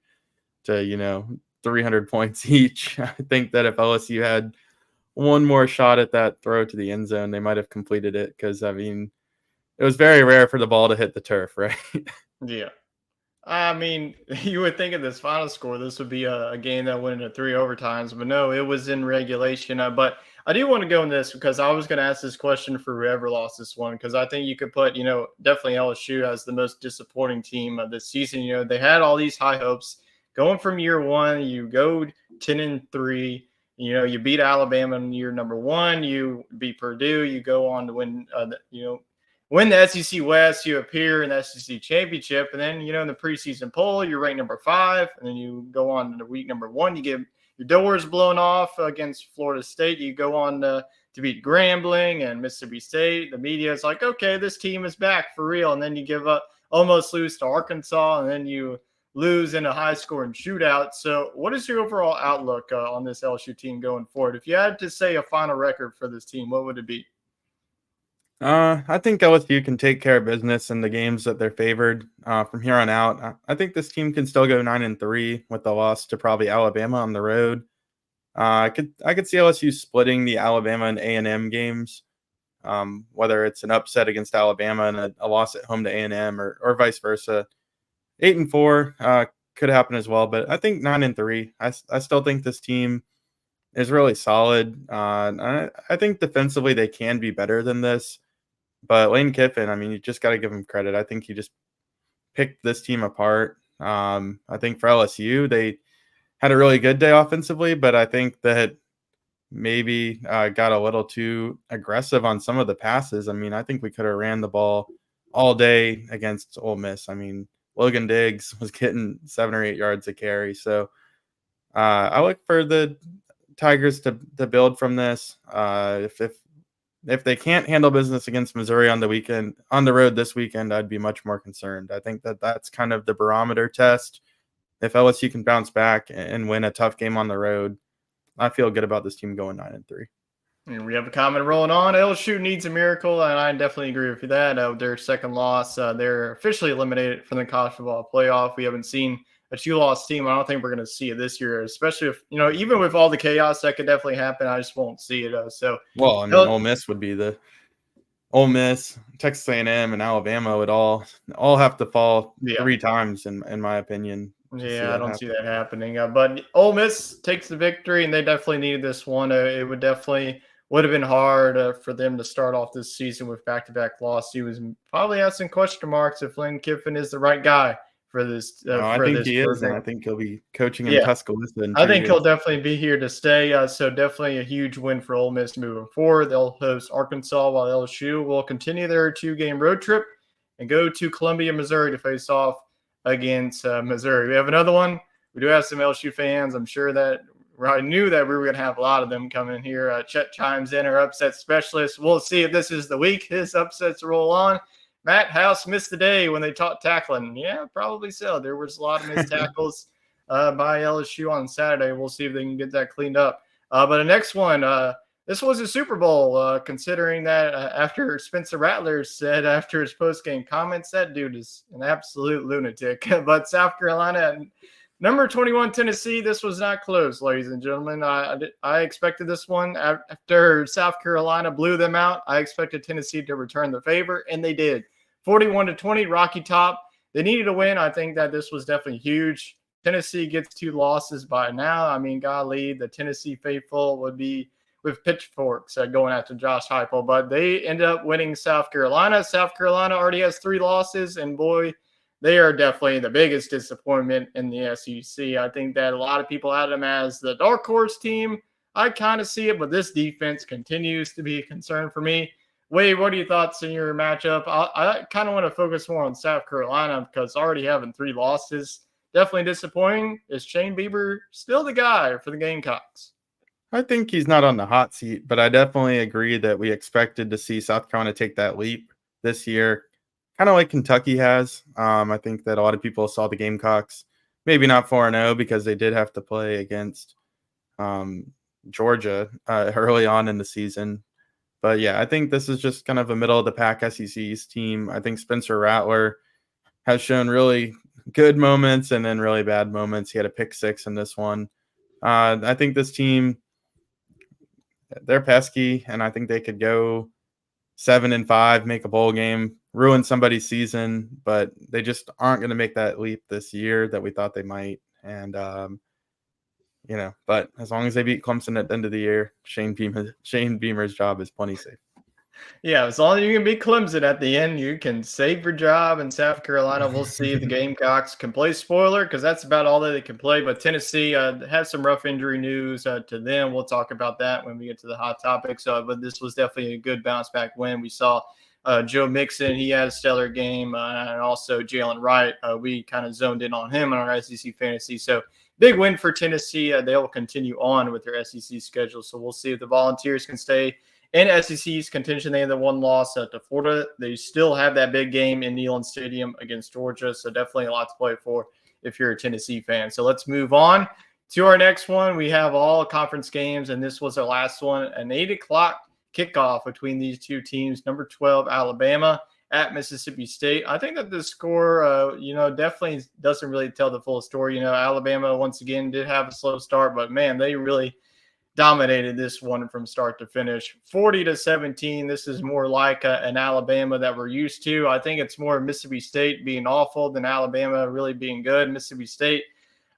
to, 300 points each. I think that if LSU had one more shot at that throw to the end zone, they might have completed it because, I mean, it was very rare for the ball to hit the turf, right? Yeah. I mean, you would think of this final score, this would be a game that went into 3 overtimes, but no, it was in regulation. But I do want to go in this because I was going to ask this question for whoever lost this one, because I think you could put, definitely LSU as the most disappointing team of this season. They had all these high hopes going from year one. You go 10-3. You beat Alabama in year number 1. You beat Purdue. You go on to win, win the SEC West, you appear in the SEC Championship, and then, in the preseason poll, you're ranked number 5, and then you go on to week number 1, you get your doors blown off against Florida State, you go on to beat Grambling and Mississippi State. The media is like, okay, this team is back for real, and then you almost lose to Arkansas, and then you lose in a high-scoring shootout. So what is your overall outlook on this LSU team going forward? If you had to say a final record for this team, what would it be? I think LSU can take care of business in the games that they're favored from here on out. I think this team can still go 9-3 with the loss to probably Alabama on the road. I could see LSU splitting the Alabama and A&M games, whether it's an upset against Alabama and a loss at home to A&M or vice versa. 8-4 could happen as well, but I think 9-3. I still think this team is really solid. I think defensively they can be better than this. But Lane Kiffin, I mean, you just got to give him credit. I think he just picked this team apart. I think for LSU, they had a really good day offensively, but I think that maybe got a little too aggressive on some of the passes. I mean, I think we could have ran the ball all day against Ole Miss. I mean, Logan Diggs was getting 7 or 8 yards a carry. So I look for the Tigers to build from this. If they can't handle business against Missouri on the road this weekend, I'd be much more concerned. I think that's kind of the barometer test. If LSU can bounce back and win a tough game on the road, I feel good about this team going 9-3. And we have a comment rolling on. LSU needs a miracle, and I definitely agree with that. Their second loss, they're officially eliminated from the college football playoff. We haven't seen a 2-loss team. I don't think we're going to see it this year, especially if, even with all the chaos that could definitely happen, I just won't see it. Ole Miss would be Ole Miss, Texas A&M, and Alabama would all have to fall 3 times, in my opinion. Yeah, I don't see that happening. But Ole Miss takes the victory, and they definitely needed this one. It would definitely would have been hard for them to start off this season with back-to-back losses. He was probably asking question marks if Lane Kiffin is the right guy for this No, I think he is, and I program. think he'll be coaching in Yeah, Tuscaloosa in I 2 think he'll years. definitely be here to stay. So definitely a huge win for Ole Miss moving forward. They'll host Arkansas while LSU will continue their 2-game road trip and go to Columbia, Missouri to face off against Missouri. We have another one. We do have some LSU fans. I'm sure that I knew that we were going to have a lot of them coming here. Chet chimes in, our upset specialist. We'll see if this is the week his upsets roll on. Matt House missed the day when they taught tackling. Yeah, probably so. There was a lot of missed tackles by LSU on Saturday. We'll see if they can get that cleaned up. But the next one, this was a Super Bowl, considering that after Spencer Rattler said after his post-game comments, that dude is an absolute lunatic. But South Carolina, number 21 Tennessee, this was not close, ladies and gentlemen. I expected this one after South Carolina blew them out. I expected Tennessee to return the favor, and they did. 41-20, Rocky Top. They needed a win. I think that this was definitely huge. Tennessee gets 2 losses by now. I mean, golly, the Tennessee faithful would be with pitchforks going after Josh Heupel, but they ended up winning South Carolina. South Carolina already has 3 losses, and boy, they are definitely the biggest disappointment in the SEC. I think that a lot of people had them as the dark horse team. I kind of see it, but this defense continues to be a concern for me. Wade, what are your thoughts in your matchup? I kind of want to focus more on South Carolina because already having 3 losses, definitely disappointing. Is Shane Bieber still the guy for the Gamecocks? I think he's not on the hot seat, but I definitely agree that we expected to see South Carolina take that leap this year, kind of like Kentucky has. I think that a lot of people saw the Gamecocks, maybe not 4-0 because they did have to play against Georgia early on in the season. But yeah, I think this is just kind of a middle of the pack SEC East team. I think Spencer Rattler has shown really good moments and then really bad moments. He had a pick 6 in this one. I think this team, they're pesky, and I think they could go 7-5, make a bowl game, ruin somebody's season, but they just aren't going to make that leap this year that we thought they might. And but as long as they beat Clemson at the end of the year, Shane Beamer's job is plenty safe. Yeah, as long as you can beat Clemson at the end, you can save your job in South Carolina. We'll see if the Gamecocks can play spoiler because that's about all that they can play. But Tennessee has some rough injury news to them. We'll talk about that when we get to the hot topics. But this was definitely a good bounce back win. We saw Joe Mixon. He had a stellar game. And also Jalen Wright. We kind of zoned in on him in our SEC fantasy. So big win for Tennessee. They will continue on with their SEC schedule. So we'll see if the Volunteers can stay in SEC's contention. They had the 1 loss to Florida. They still have that big game in Neyland Stadium against Georgia. So definitely a lot to play for if you're a Tennessee fan. So let's move on to our next one. We have all conference games, and this was our last one, an 8 o'clock kickoff between these 2 teams. Number 12, Alabama at Mississippi State. I think that the score, definitely doesn't really tell the full story. Alabama, once again, did have a slow start, but, man, they really dominated this one from start to finish. 40-17. This is more like an Alabama that we're used to. I think it's more Mississippi State being awful than Alabama really being good. Mississippi State,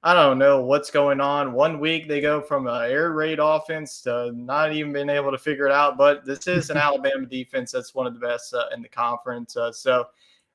I don't know what's going on. One week they go from an air raid offense to not even being able to figure it out. But this is an Alabama defense that's one of the best in the conference. So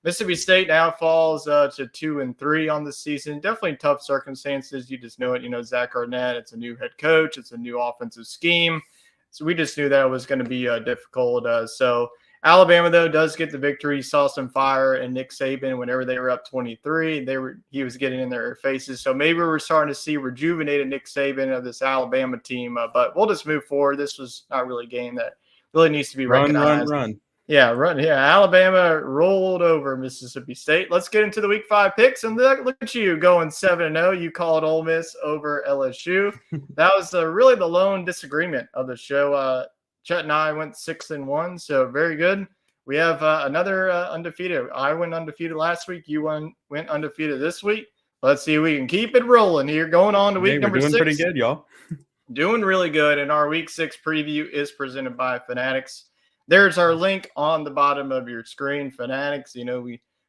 Mississippi State now falls to 2-3 on the season. Definitely tough circumstances. You just know it. Zach Arnett, it's a new head coach. It's a new offensive scheme. So we just knew that it was going to be difficult. So Alabama, though, does get the victory. Saw some fire in Nick Saban whenever they were up 23. He was getting in their faces. So maybe we're starting to see rejuvenated Nick Saban of this Alabama team. But we'll just move forward. This was not really a game that really needs to be recognized. Run. Yeah, run. Yeah, Alabama rolled over Mississippi State. Let's get into the Week 5 picks, and look at you going 7-0. You called Ole Miss over LSU. That was really the lone disagreement of the show. Chet and I went 6-1, so very good. We have another undefeated. I went undefeated last week. You went undefeated this week. Let's see if we can keep it rolling here. Going on to week number 6. We're doing pretty good, y'all. Doing really good, and our Week 6 preview is presented by Fanatics. There's our link on the bottom of your screen, Fanatics.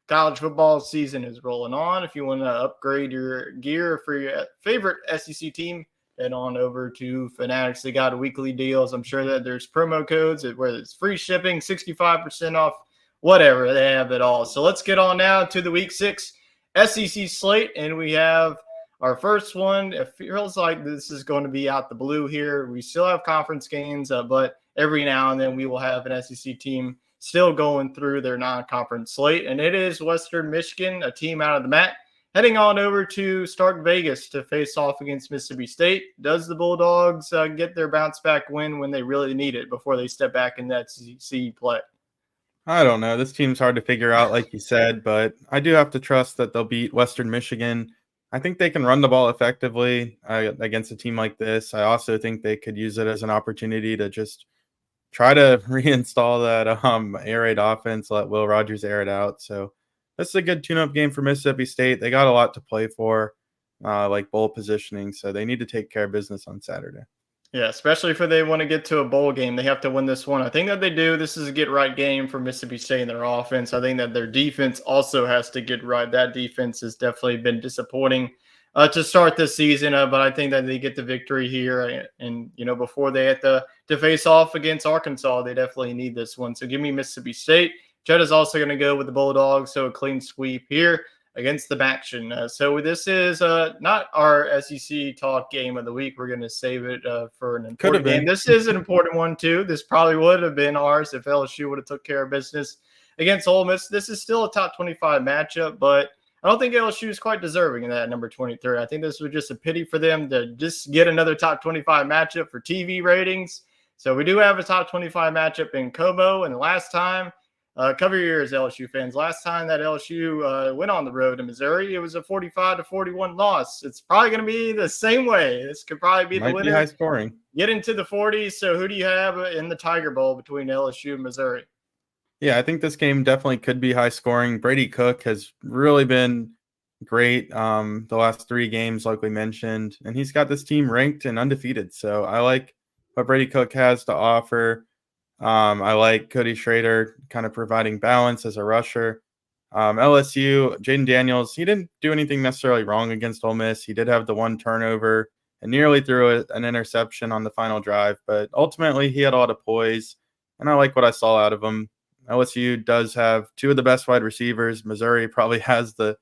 College football season is rolling on. If you want to upgrade your gear for your favorite SEC team, head on over to Fanatics. They got weekly deals. I'm sure that there's promo codes where it's free shipping, 65% off, whatever. They have it all. So let's get on now to the Week 6 SEC slate, and we have our first one. It feels like this is going to be out the blue here. We still have conference games, but every now and then we will have an SEC team still going through their non-conference slate, and it is Western Michigan, a team out of the MAC, heading on over to Stark Vegas to face off against Mississippi State. Does the Bulldogs get their bounce-back win when they really need it before they step back in that SEC play? I don't know. This team's hard to figure out, like you said, but I do have to trust that they'll beat Western Michigan. I think they can run the ball effectively against a team like this. I also think they could use it as an opportunity to just try to reinstall that air raid offense, let Will Rogers air it out. So this is a good tune-up game for Mississippi State. They got a lot to play for, like bowl positioning, so they need to take care of business on Saturday. Yeah, especially if they want to get to a bowl game, they have to win this one. I think that they do. This is a get-right game for Mississippi State and their offense. I think that their defense also has to get right. That defense has definitely been disappointing to start this season, but I think that they get the victory here. And before they have to face off against Arkansas, they definitely need this one. So give me Mississippi State. Judd is also going to go with the Bulldogs, so a clean sweep here against the Action. So this is not our SEC talk game of the week. We're going to save it for an important game. This is an important one too. This probably would have been ours if LSU would have took care of business against Ole Miss. This is still a top 25 matchup, but I don't think LSU is quite deserving of that number 23. I think this was just a pity for them to just get another top 25 matchup for TV ratings. So we do have a top 25 matchup in Como, and the last time, cover your ears, LSU fans. Last time that LSU went on the road to Missouri, it was a 45-41 loss. It's probably going to be the same way. This could probably be the winner. Might be high scoring. Get into the 40s. So who do you have in the Tiger Bowl between LSU and Missouri? Yeah, I think this game definitely could be high scoring. Brady Cook has really been great the last 3 games, like we mentioned, and he's got this team ranked and undefeated. So I like what Brady Cook has to offer. I like Cody Schrader kind of providing balance as a rusher. LSU, Jaden Daniels, he didn't do anything necessarily wrong against Ole Miss. He did have the 1 turnover and nearly threw an interception on the final drive, but ultimately he had a lot of poise, and I like what I saw out of him. LSU does have 2 of the best wide receivers. Missouri probably has the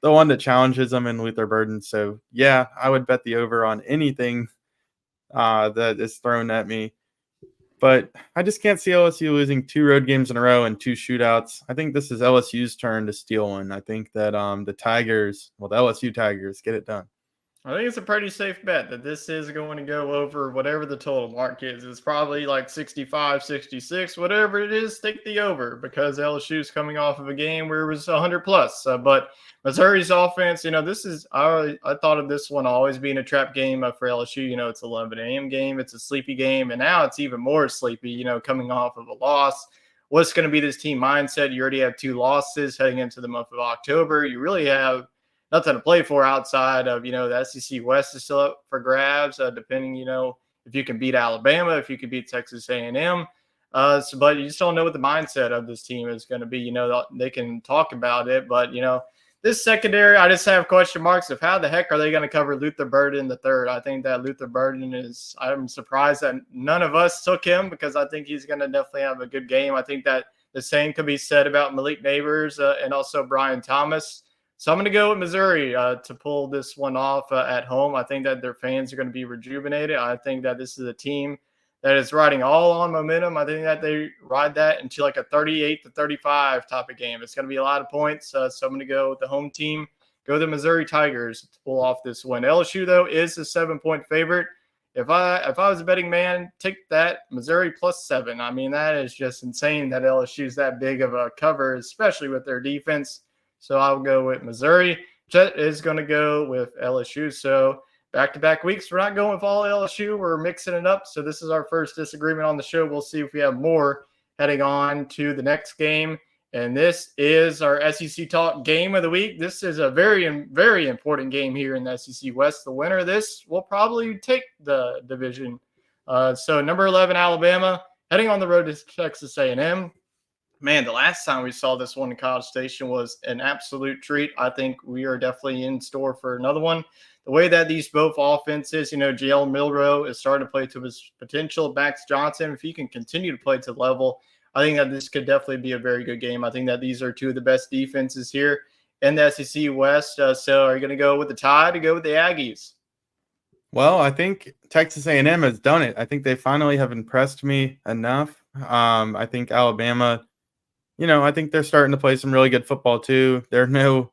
one that challenges them in Luther Burden. So, yeah, I would bet the over on anything that is thrown at me. But I just can't see LSU losing 2 road games in a row and 2 shootouts. I think this is LSU's turn to steal one. I think that the LSU Tigers get it done. I think it's a pretty safe bet that this is going to go over whatever the total mark is. It's probably like 65, 66, whatever it is, take the over, because LSU is coming off of a game where it was 100 plus. But Missouri's offense, this is, I thought of this one always being a trap game for LSU. It's 11 a.m. game. It's a sleepy game. And now it's even more sleepy, coming off of a loss. What's going to be this team mindset? You already have 2 losses heading into the month of October. You really have nothing to play for outside of, the SEC West is still up for grabs, depending, if you can beat Alabama, if you can beat Texas A&M. But you just don't know what the mindset of this team is going to be. They can talk about it, but, this secondary, I just have question marks of how the heck are they going to cover Luther Burden the third. I think that Luther Burden I'm surprised that none of us took him, because I think he's going to definitely have a good game. I think that the same could be said about Malik Neighbors and also Brian Thomas. So I'm going to go with Missouri to pull this one off at home. I think that their fans are going to be rejuvenated. I think that this is a team that is riding all on momentum. I think that they ride that into like a 38-35 type of game. It's going to be a lot of points. So I'm going to go with the home team, go the Missouri Tigers to pull off this win. LSU, though, is a 7-point favorite. If I was a betting man, take that Missouri +7. I mean, that is just insane that LSU is that big of a cover, especially with their defense. So I'll go with Missouri. Jet is going to go with LSU. So back-to-back weeks, we're not going with all LSU. We're mixing it up. So this is our first disagreement on the show. We'll see if we have more heading on to the next game. And this is our SEC Talk game of the week. This is a very, very important game here in the SEC West. The winner of this will probably take the division. So number 11, Alabama, heading on the road to Texas A&M. Man, the last time we saw this one in College Station was an absolute treat. I think we are definitely in store for another one. The way that these both offenses, Jalen Milrow is starting to play to his potential. Max Johnson, if he can continue to play to the level, I think that this could definitely be a very good game. I think that these are two of the best defenses here in the SEC West. So are you going to go with the Tide or go with the Aggies? Well, I think Texas A&M has done it. I think they finally have impressed me enough. I think Alabama, I think they're starting to play some really good football too. They're no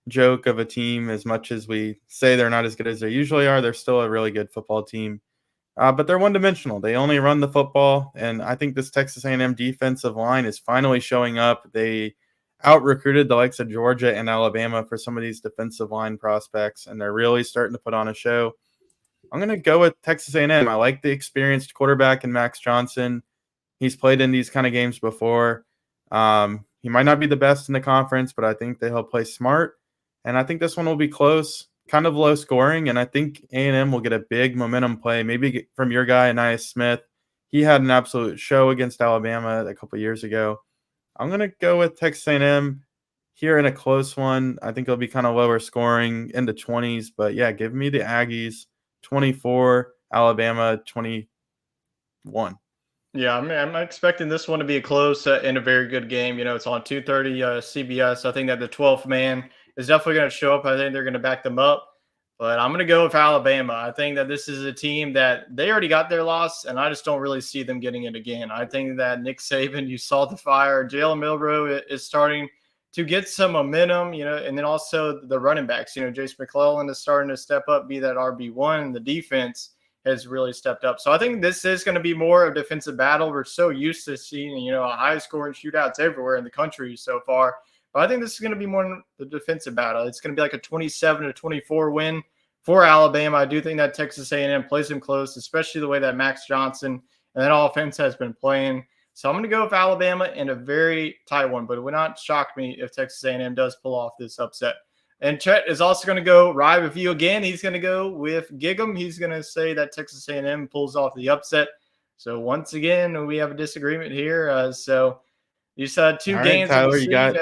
joke of a team as much as we say they're not as good as they usually are. They're still a really good football team. But they're one-dimensional. They only run the football, and I think this Texas A&M defensive line is finally showing up. They out-recruited the likes of Georgia and Alabama for some of these defensive line prospects, and they're really starting to put on a show. I'm going to go with Texas A&M. I like the experienced quarterback in Max Johnson. He's played in these kind of games before. He might not be the best in the conference, but I think that he'll play smart, and I think this one will be close. Kind of low scoring, and I think A&M will get a big momentum play, maybe from your guy, Anais Smith. He had an absolute show against Alabama a couple years ago. I'm going to go with Texas A&M here in a close one. I think it'll be kind of lower scoring in the 20s, but yeah, give me the Aggies 24, Alabama 21. Yeah, I'm expecting this one to be a close and a very good game. It's on 2:30 CBS. I think that the 12th man is definitely going to show up. I think they're going to back them up. But I'm going to go with Alabama. I think that this is a team that they already got their loss, and I just don't really see them getting it again. I think that Nick Saban, you saw the fire. Jalen Milrow is starting to get some momentum, and then also the running backs. Jace McClellan is starting to step up, be that RB1. The defense has really stepped up. So I think this is going to be more of a defensive battle. We're so used to seeing, high scoring shootouts everywhere in the country so far. But I think this is going to be more the defensive battle. It's going to be like a 27-24 win for Alabama. I do think that Texas A&M plays them close, especially the way that Max Johnson and that offense has been playing. So I'm going to go with Alabama in a very tight one, but it would not shock me if Texas A&M does pull off this upset. And Chet is also going to go ride with you again. He's going to go with Gig'em. He's going to say that Texas A&M pulls off the upset. So once again, we have a disagreement here. So you said two All right, games. Tyler, you got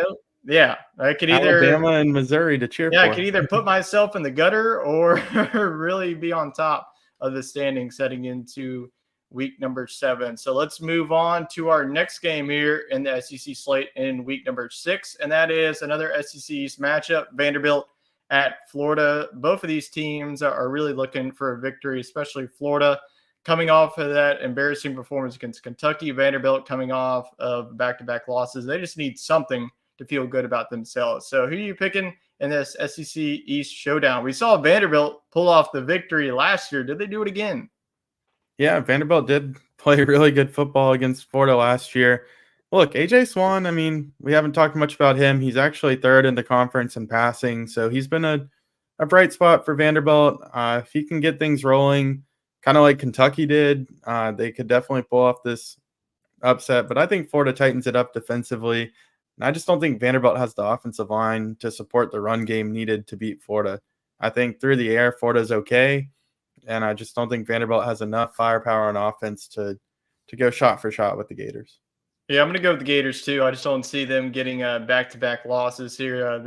yeah, I could Alabama and Missouri to cheer for. I could either put myself in the gutter or really be on top of the standings heading into week number 7. So let's move on to our next game here in the SEC slate in week number 6, and that is another SEC East matchup, Vanderbilt at Florida. Both of these teams are really looking for a victory, especially Florida coming off of that embarrassing performance against Kentucky. Vanderbilt coming off of back-to-back losses. They just need something to feel good about themselves. So who are you picking in this SEC East showdown? We saw Vanderbilt pull off the victory last year. Did they do it again? Yeah, Vanderbilt did play really good football against Florida last year. Look, AJ Swan, I mean, we haven't talked much about him. He's actually third in the conference in passing, so he's been a bright spot for Vanderbilt. If he can get things rolling, kind of like Kentucky did, they could definitely pull off this upset. But I think Florida tightens it up defensively. And I just don't think Vanderbilt has the offensive line to support the run game needed to beat Florida. I think through the air, Florida's okay. And I just don't think Vanderbilt has enough firepower on offense to go shot for shot with the Gators. Yeah, I'm going to go with the Gators too. I just don't see them getting back-to-back losses here.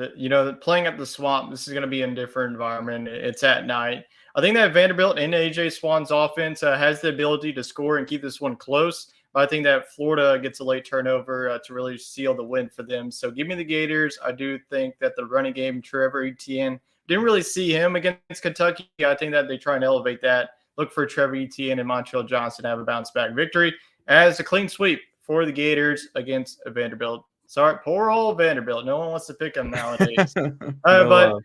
Playing at the Swamp, this is going to be in a different environment. It's at night. I think that Vanderbilt and AJ Swan's offense has the ability to score and keep this one close. But I think that Florida gets a late turnover to really seal the win for them. So give me the Gators. I do think that the running game, Trevor Etienne, didn't really see him against Kentucky. I think that they try and elevate that. Look for Trevor Etienne and Montreal Johnson to have a bounce-back victory as a clean sweep for the Gators against Vanderbilt. Sorry, poor old Vanderbilt. No one wants to pick them nowadays. We'll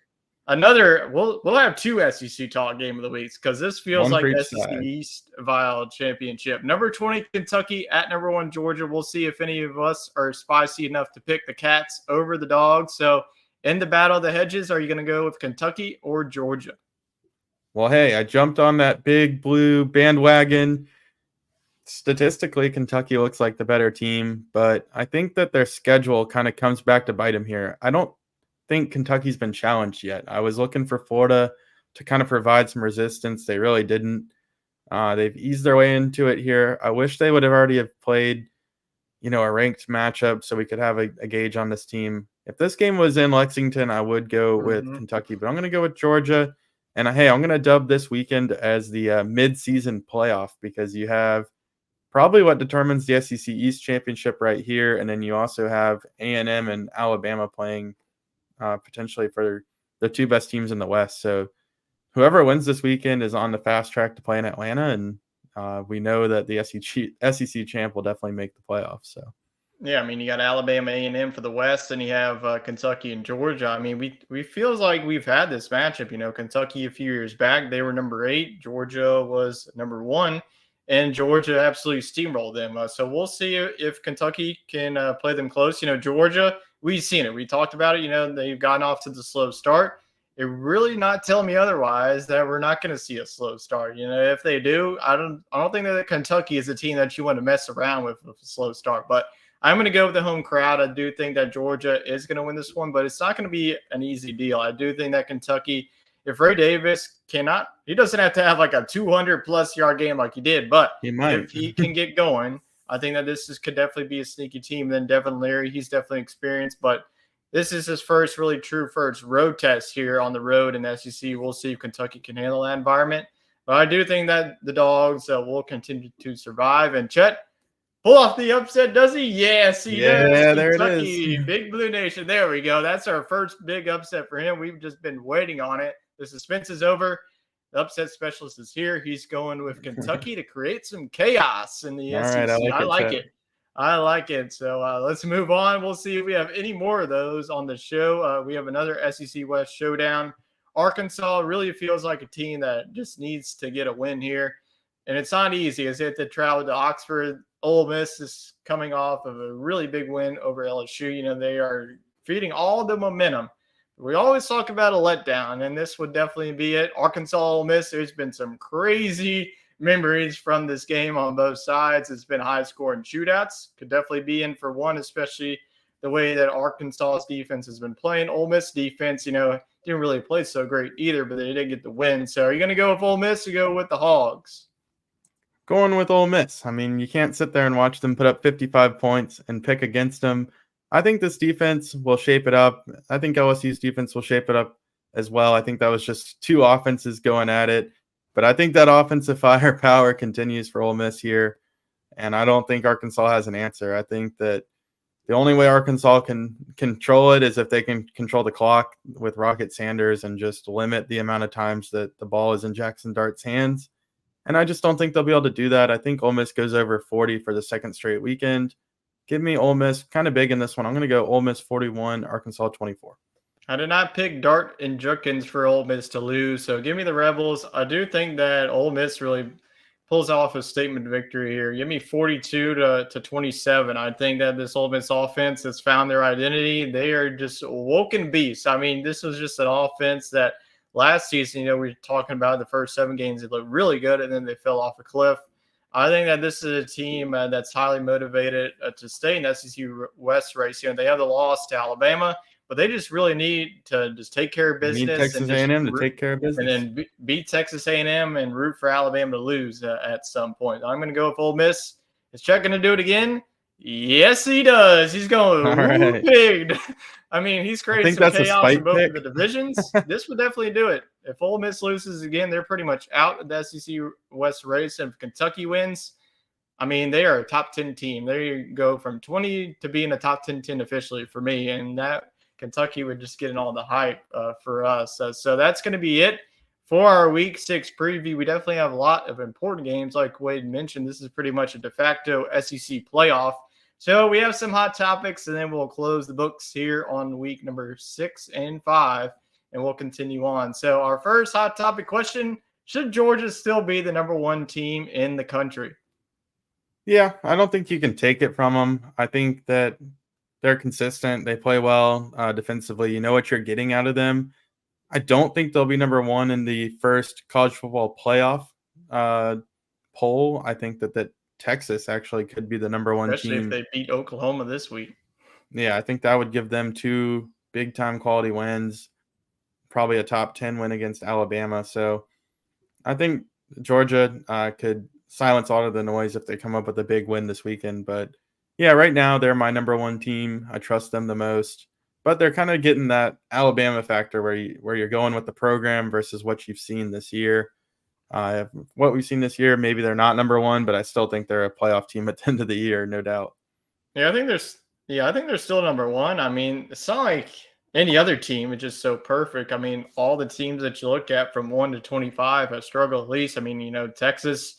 have 2 SEC talk game of the weeks because this feels like SEC East Vile Championship. Number 20 Kentucky at number 1 Georgia. We'll see if any of us are spicy enough to pick the Cats over the Dogs. So in the battle of the hedges, are you going to go with Kentucky or Georgia? Well, hey, I jumped on that big blue bandwagon. Statistically, Kentucky looks like the better team, but I think that their schedule kind of comes back to bite them here. I don't think Kentucky's been challenged yet. I was looking for Florida to kind of provide some resistance. They really didn't. They've eased their way into it here. I wish they would have already have played a ranked matchup so we could have a gauge on this team. If this game was in Lexington, I would go with Kentucky, but I'm going to go with Georgia. And hey, I'm going to dub this weekend as the mid-season playoff because you have probably what determines the SEC East championship right here, and then you also have A&M and Alabama playing potentially for the two best teams in the West. So whoever wins this weekend is on the fast track to play in Atlanta, and we know that the SEC champ will definitely make the playoffs. So. Yeah, I mean, you got Alabama, A&M for the West, and you have Kentucky and Georgia. I mean, we feels like we've had this matchup. Kentucky a few years back, they were number 8. Georgia was number 1, and Georgia absolutely steamrolled them. So we'll see if Kentucky can play them close. Georgia, we've seen it. We talked about it. They've gotten off to the slow start. It really not telling me otherwise that we're not going to see a slow start. If they do, I don't think that Kentucky is a team that you want to mess around with a slow start, but I'm going to go with the home crowd. I do think that Georgia is going to win this one, but it's not going to be an easy deal. I do think that Kentucky, if Ray Davis he doesn't have to have like a 200-plus yard game like he did, but if he can get going, I think that could definitely be a sneaky team. Then Devin Leary, he's definitely experienced, but this is his first road test here on the road in the SEC. We'll see if Kentucky can handle that environment. But I do think that the Dogs will continue to survive. And Chet, pull off the upset, does he? Yes, he does. Yeah, there Kentucky, it is. Big Blue Nation. There we go. That's our first big upset for him. We've just been waiting on it. The suspense is over. The upset specialist is here. He's going with Kentucky to create some chaos in the SEC. Right, I like it. I like it. So let's move on. We'll see if we have any more of those on the show. We have another SEC West showdown. Arkansas really feels like a team that just needs to get a win here. And it's not easy as they have to travel to Oxford. Ole Miss is coming off of a really big win over LSU. They are feeding all the momentum. We always talk about a letdown, and this would definitely be it. Arkansas, Ole Miss, there's been some crazy memories from this game on both sides. It's been high-scoring shootouts. Could definitely be in for one, especially the way that Arkansas's defense has been playing. Ole Miss defense, didn't really play so great either, but they did get the win. So are you going to go with Ole Miss or go with the Hogs? Going with Ole Miss. I mean, you can't sit there and watch them put up 55 points and pick against them. I think this defense will shape it up. I think LSU's defense will shape it up as well. I think that was just two offenses going at it. But I think that offensive firepower continues for Ole Miss here. And I don't think Arkansas has an answer. I think that the only way Arkansas can control it is if they can control the clock with Rocket Sanders and just limit the amount of times that the ball is in Jackson Dart's hands. And I just don't think they'll be able to do that. I think Ole Miss goes over 40 for the second straight weekend. Give me Ole Miss kind of big in this one. I'm going to go Ole Miss 41, Arkansas 24. I did not pick Dart and Judkins for Ole Miss to lose, so give me the Rebels. I do think that Ole Miss really pulls off a statement victory here. Give me 42 to 27. I think that this Ole Miss offense has found their identity. They are just woken beasts. I mean, this was just an offense that last season, we were talking about the first 7 games. They looked really good, and then they fell off a cliff. I think that this is a team that's highly motivated to stay in the SEC West race. They have the loss to Alabama, but they just really need to just take care of business. Need Texas A&M to take care of business. And then beat Texas A&M and root for Alabama to lose at some point. I'm going to go with Ole Miss. Is Chuck going to do it again? Yes, he does. He's going big. I mean, he's creating some chaos in both of the divisions. This would definitely do it. If Ole Miss loses again, they're pretty much out of the SEC West race. And if Kentucky wins, I mean, they are a top 10 team. They go from 20 to being a top 10 officially for me. And that Kentucky would just get in all the hype for us. So that's going to be it for our Week 6 preview. We definitely have a lot of important games. Like Wade mentioned, this is pretty much a de facto SEC playoff. So we have some hot topics, and then we'll close the books here on week number 6 and 5, and we'll continue on. So our first hot topic question, should Georgia still be the number 1 team in the country? Yeah, I don't think you can take it from them. I think that they're consistent. They play well defensively. You know what you're getting out of them. I don't think they'll be number 1 in the first college football playoff poll. I think that Texas actually could be the number 1 Especially team. If they beat Oklahoma this week. Yeah, I think that would give them 2 big-time quality wins, probably a top 10 win against Alabama. So I think Georgia could silence all of the noise if they come up with a big win this weekend. But Yeah, right now they're my number one team. I trust them the most, but they're kind of getting that Alabama factor where you're going with the program versus what you've seen this year. What we've seen this year, maybe they're not number one, but I still think they're a playoff team at the end of the year, no doubt. Yeah, I think they're still number one. I mean, it's not like any other team is just so perfect. I mean, all the teams that you look at from 1 to 25 have struggled at least. I mean, Texas,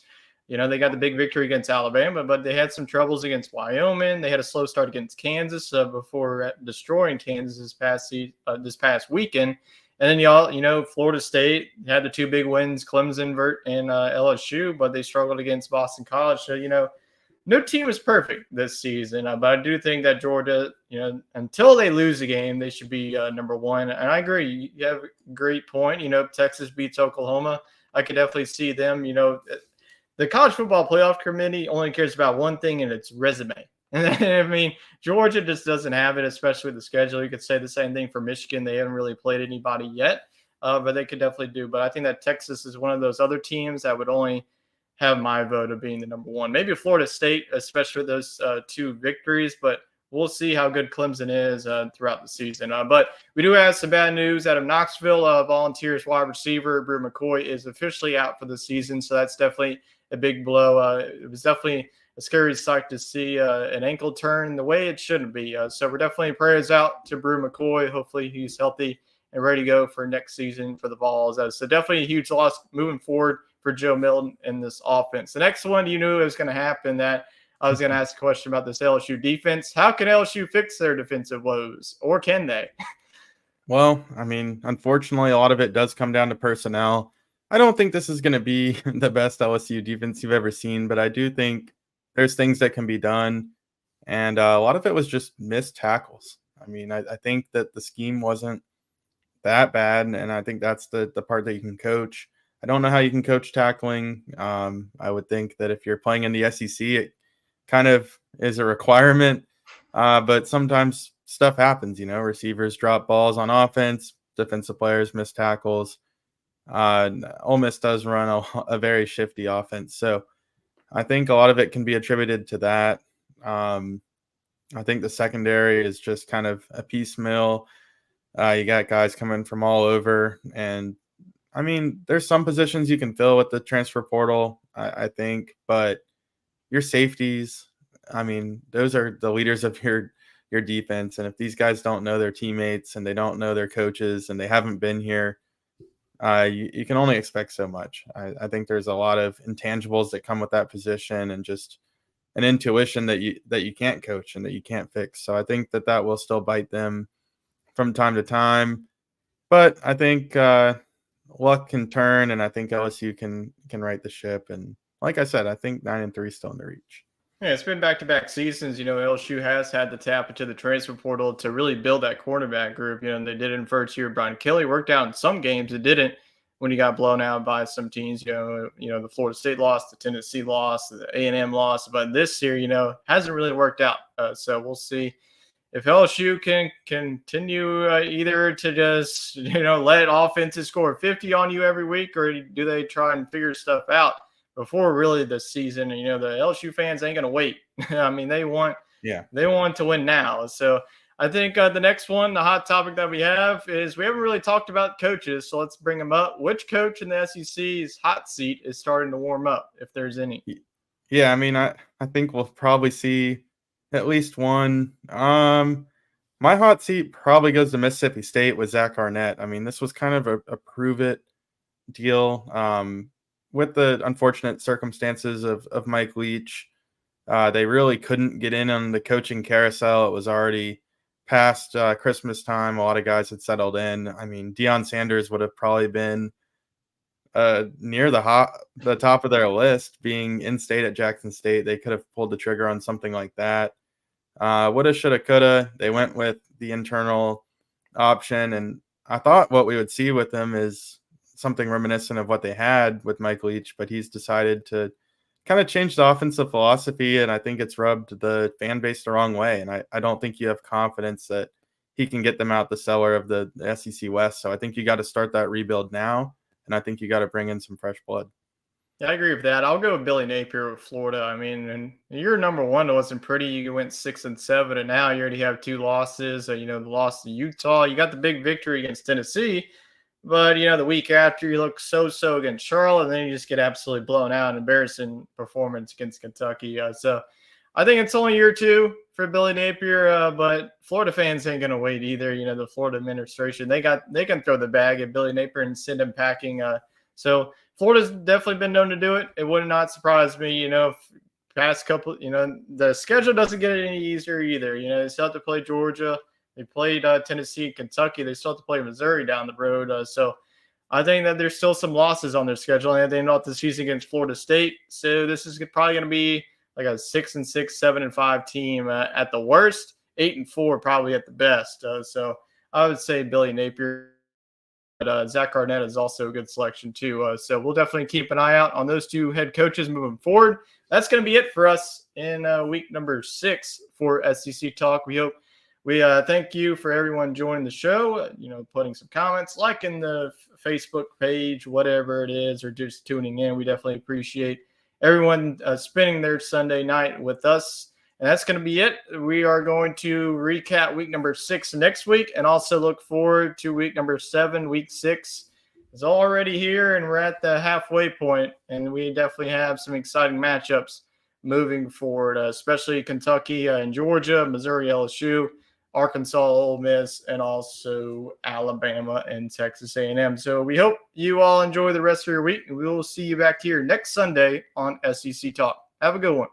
they got the big victory against Alabama, but they had some troubles against Wyoming. They had a slow start against Kansas before destroying Kansas this past weekend. And then Florida State had the two big wins, Clemson and LSU, but they struggled against Boston College. So no team is perfect this season, but I do think that Georgia, until they lose a game, they should be number one. And I agree. You have a great point. Texas beats Oklahoma. I could definitely see them. The College Football Playoff Committee only cares about one thing, and it's resume. And I mean, Georgia just doesn't have it, especially with the schedule. You could say the same thing for Michigan. They haven't really played anybody yet, but they could definitely do. But I think that Texas is one of those other teams that would only have my vote of being the number one. Maybe Florida State, especially with those two victories, but we'll see how good Clemson is throughout the season. But we do have some bad news out of Knoxville. Volunteers wide receiver Brew McCoy is officially out for the season, so that's definitely a big blow. It was definitely a scary sight to see an ankle turn the way it shouldn't be. So we're definitely prayers out to Brew McCoy. Hopefully he's healthy and ready to go for next season for the Vols. So definitely a huge loss moving forward for Joe Milton in this offense. The next one, you knew it was going to happen, that I was going to ask a question about this LSU defense. How can LSU fix their defensive woes, or can they? Well, I mean, unfortunately, a lot of it does come down to personnel. I don't think this is going to be the best LSU defense you've ever seen, but I do think there's things that can be done. And a lot of it was just missed tackles. I mean, I think that the scheme wasn't that bad, and I think that's the part that you can coach. I don't know how you can coach tackling. I would think that if you're playing in the SEC, it kind of is a requirement. But sometimes stuff happens, receivers drop balls on offense, defensive players miss tackles. Ole Miss does run a very shifty offense. So I think a lot of it can be attributed to that. I think the secondary is just kind of a piecemeal. You got guys coming from all over. And, I mean, there's some positions you can fill with the transfer portal, I think. But your safeties, I mean, those are the leaders of your defense. And if these guys don't know their teammates and they don't know their coaches and they haven't been here, you can only expect so much. I think there's a lot of intangibles that come with that position and just an intuition that you can't coach and that you can't fix. So I think that will still bite them from time to time. But I think luck can turn, and I think LSU can right the ship. And like I said, I think 9-3 is still in the reach. Yeah, it's been back-to-back seasons. LSU has had to tap into the transfer portal to really build that cornerback group. And they did it in first year. Brian Kelly worked out in some games. It didn't when he got blown out by some teams. The Florida State loss, the Tennessee loss, the A&M loss. But this year, hasn't really worked out. So we'll see if LSU can continue either to just let offenses score 50 on you every week, or do they try and figure stuff out before really the season? The LSU fans ain't going to wait. I mean, they want to win now. So I think the next one, the hot topic that we have is we haven't really talked about coaches. So let's bring them up. Which coach in the SEC's hot seat is starting to warm up, if there's any? Yeah, I mean, I think we'll probably see at least one. My hot seat probably goes to Mississippi State with Zach Arnett. I mean, this was kind of a prove it deal. With the unfortunate circumstances of Mike Leach, they really couldn't get in on the coaching carousel. It was already past Christmas time. A lot of guys had settled in. I mean, Deion Sanders would have probably been near the top of their list, being in state at Jackson State. They could have pulled the trigger on something like that. Woulda, shoulda, coulda. They went with the internal option, and I thought what we would see with them is something reminiscent of what they had with Mike Leach, but he's decided to kind of change the offensive philosophy, and I think it's rubbed the fan base the wrong way. And I don't think you have confidence that he can get them out the cellar of the SEC West. So I think you got to start that rebuild now, and I think you got to bring in some fresh blood. Yeah, I agree with that. I'll go with Billy Napier with Florida. I mean, and you're number one wasn't pretty. You went 6-7, and now you already have two losses. The loss to Utah. You got the big victory against Tennessee, but the week after you look so against Charlotte, and then you just get absolutely blown out. Embarrassing performance against Kentucky. So I think it's only year two for Billy Napier, but Florida fans ain't gonna wait either. The Florida administration they can throw the bag at Billy Napier and send him packing. So Florida's definitely been known to do it. It would not surprise me, if past couple, the schedule doesn't get any easier either. They still have to play Georgia. They played Tennessee, Kentucky. They still have to play Missouri down the road. So I think that there's still some losses on their schedule, and they end off the season against Florida State. So this is probably going to be like a 6-6, 7-5 team at the worst, 8-4 probably at the best. So I would say Billy Napier. But Zach Arnett is also a good selection too. So we'll definitely keep an eye out on those two head coaches moving forward. That's going to be it for us in week number 6 for SEC Talk. We thank you for everyone joining the show, putting some comments, liking the Facebook page, whatever it is, or just tuning in. We definitely appreciate everyone spending their Sunday night with us. And that's going to be it. We are going to recap week number 6 next week and also look forward to week number 7. Week 6 is already here, and we're at the halfway point, and we definitely have some exciting matchups moving forward, especially Kentucky and Georgia, Missouri, LSU, Arkansas, Ole Miss, and also Alabama and Texas A&M. So we hope you all enjoy the rest of your week, and we will see you back here next Sunday on SEC Talk. Have a good one.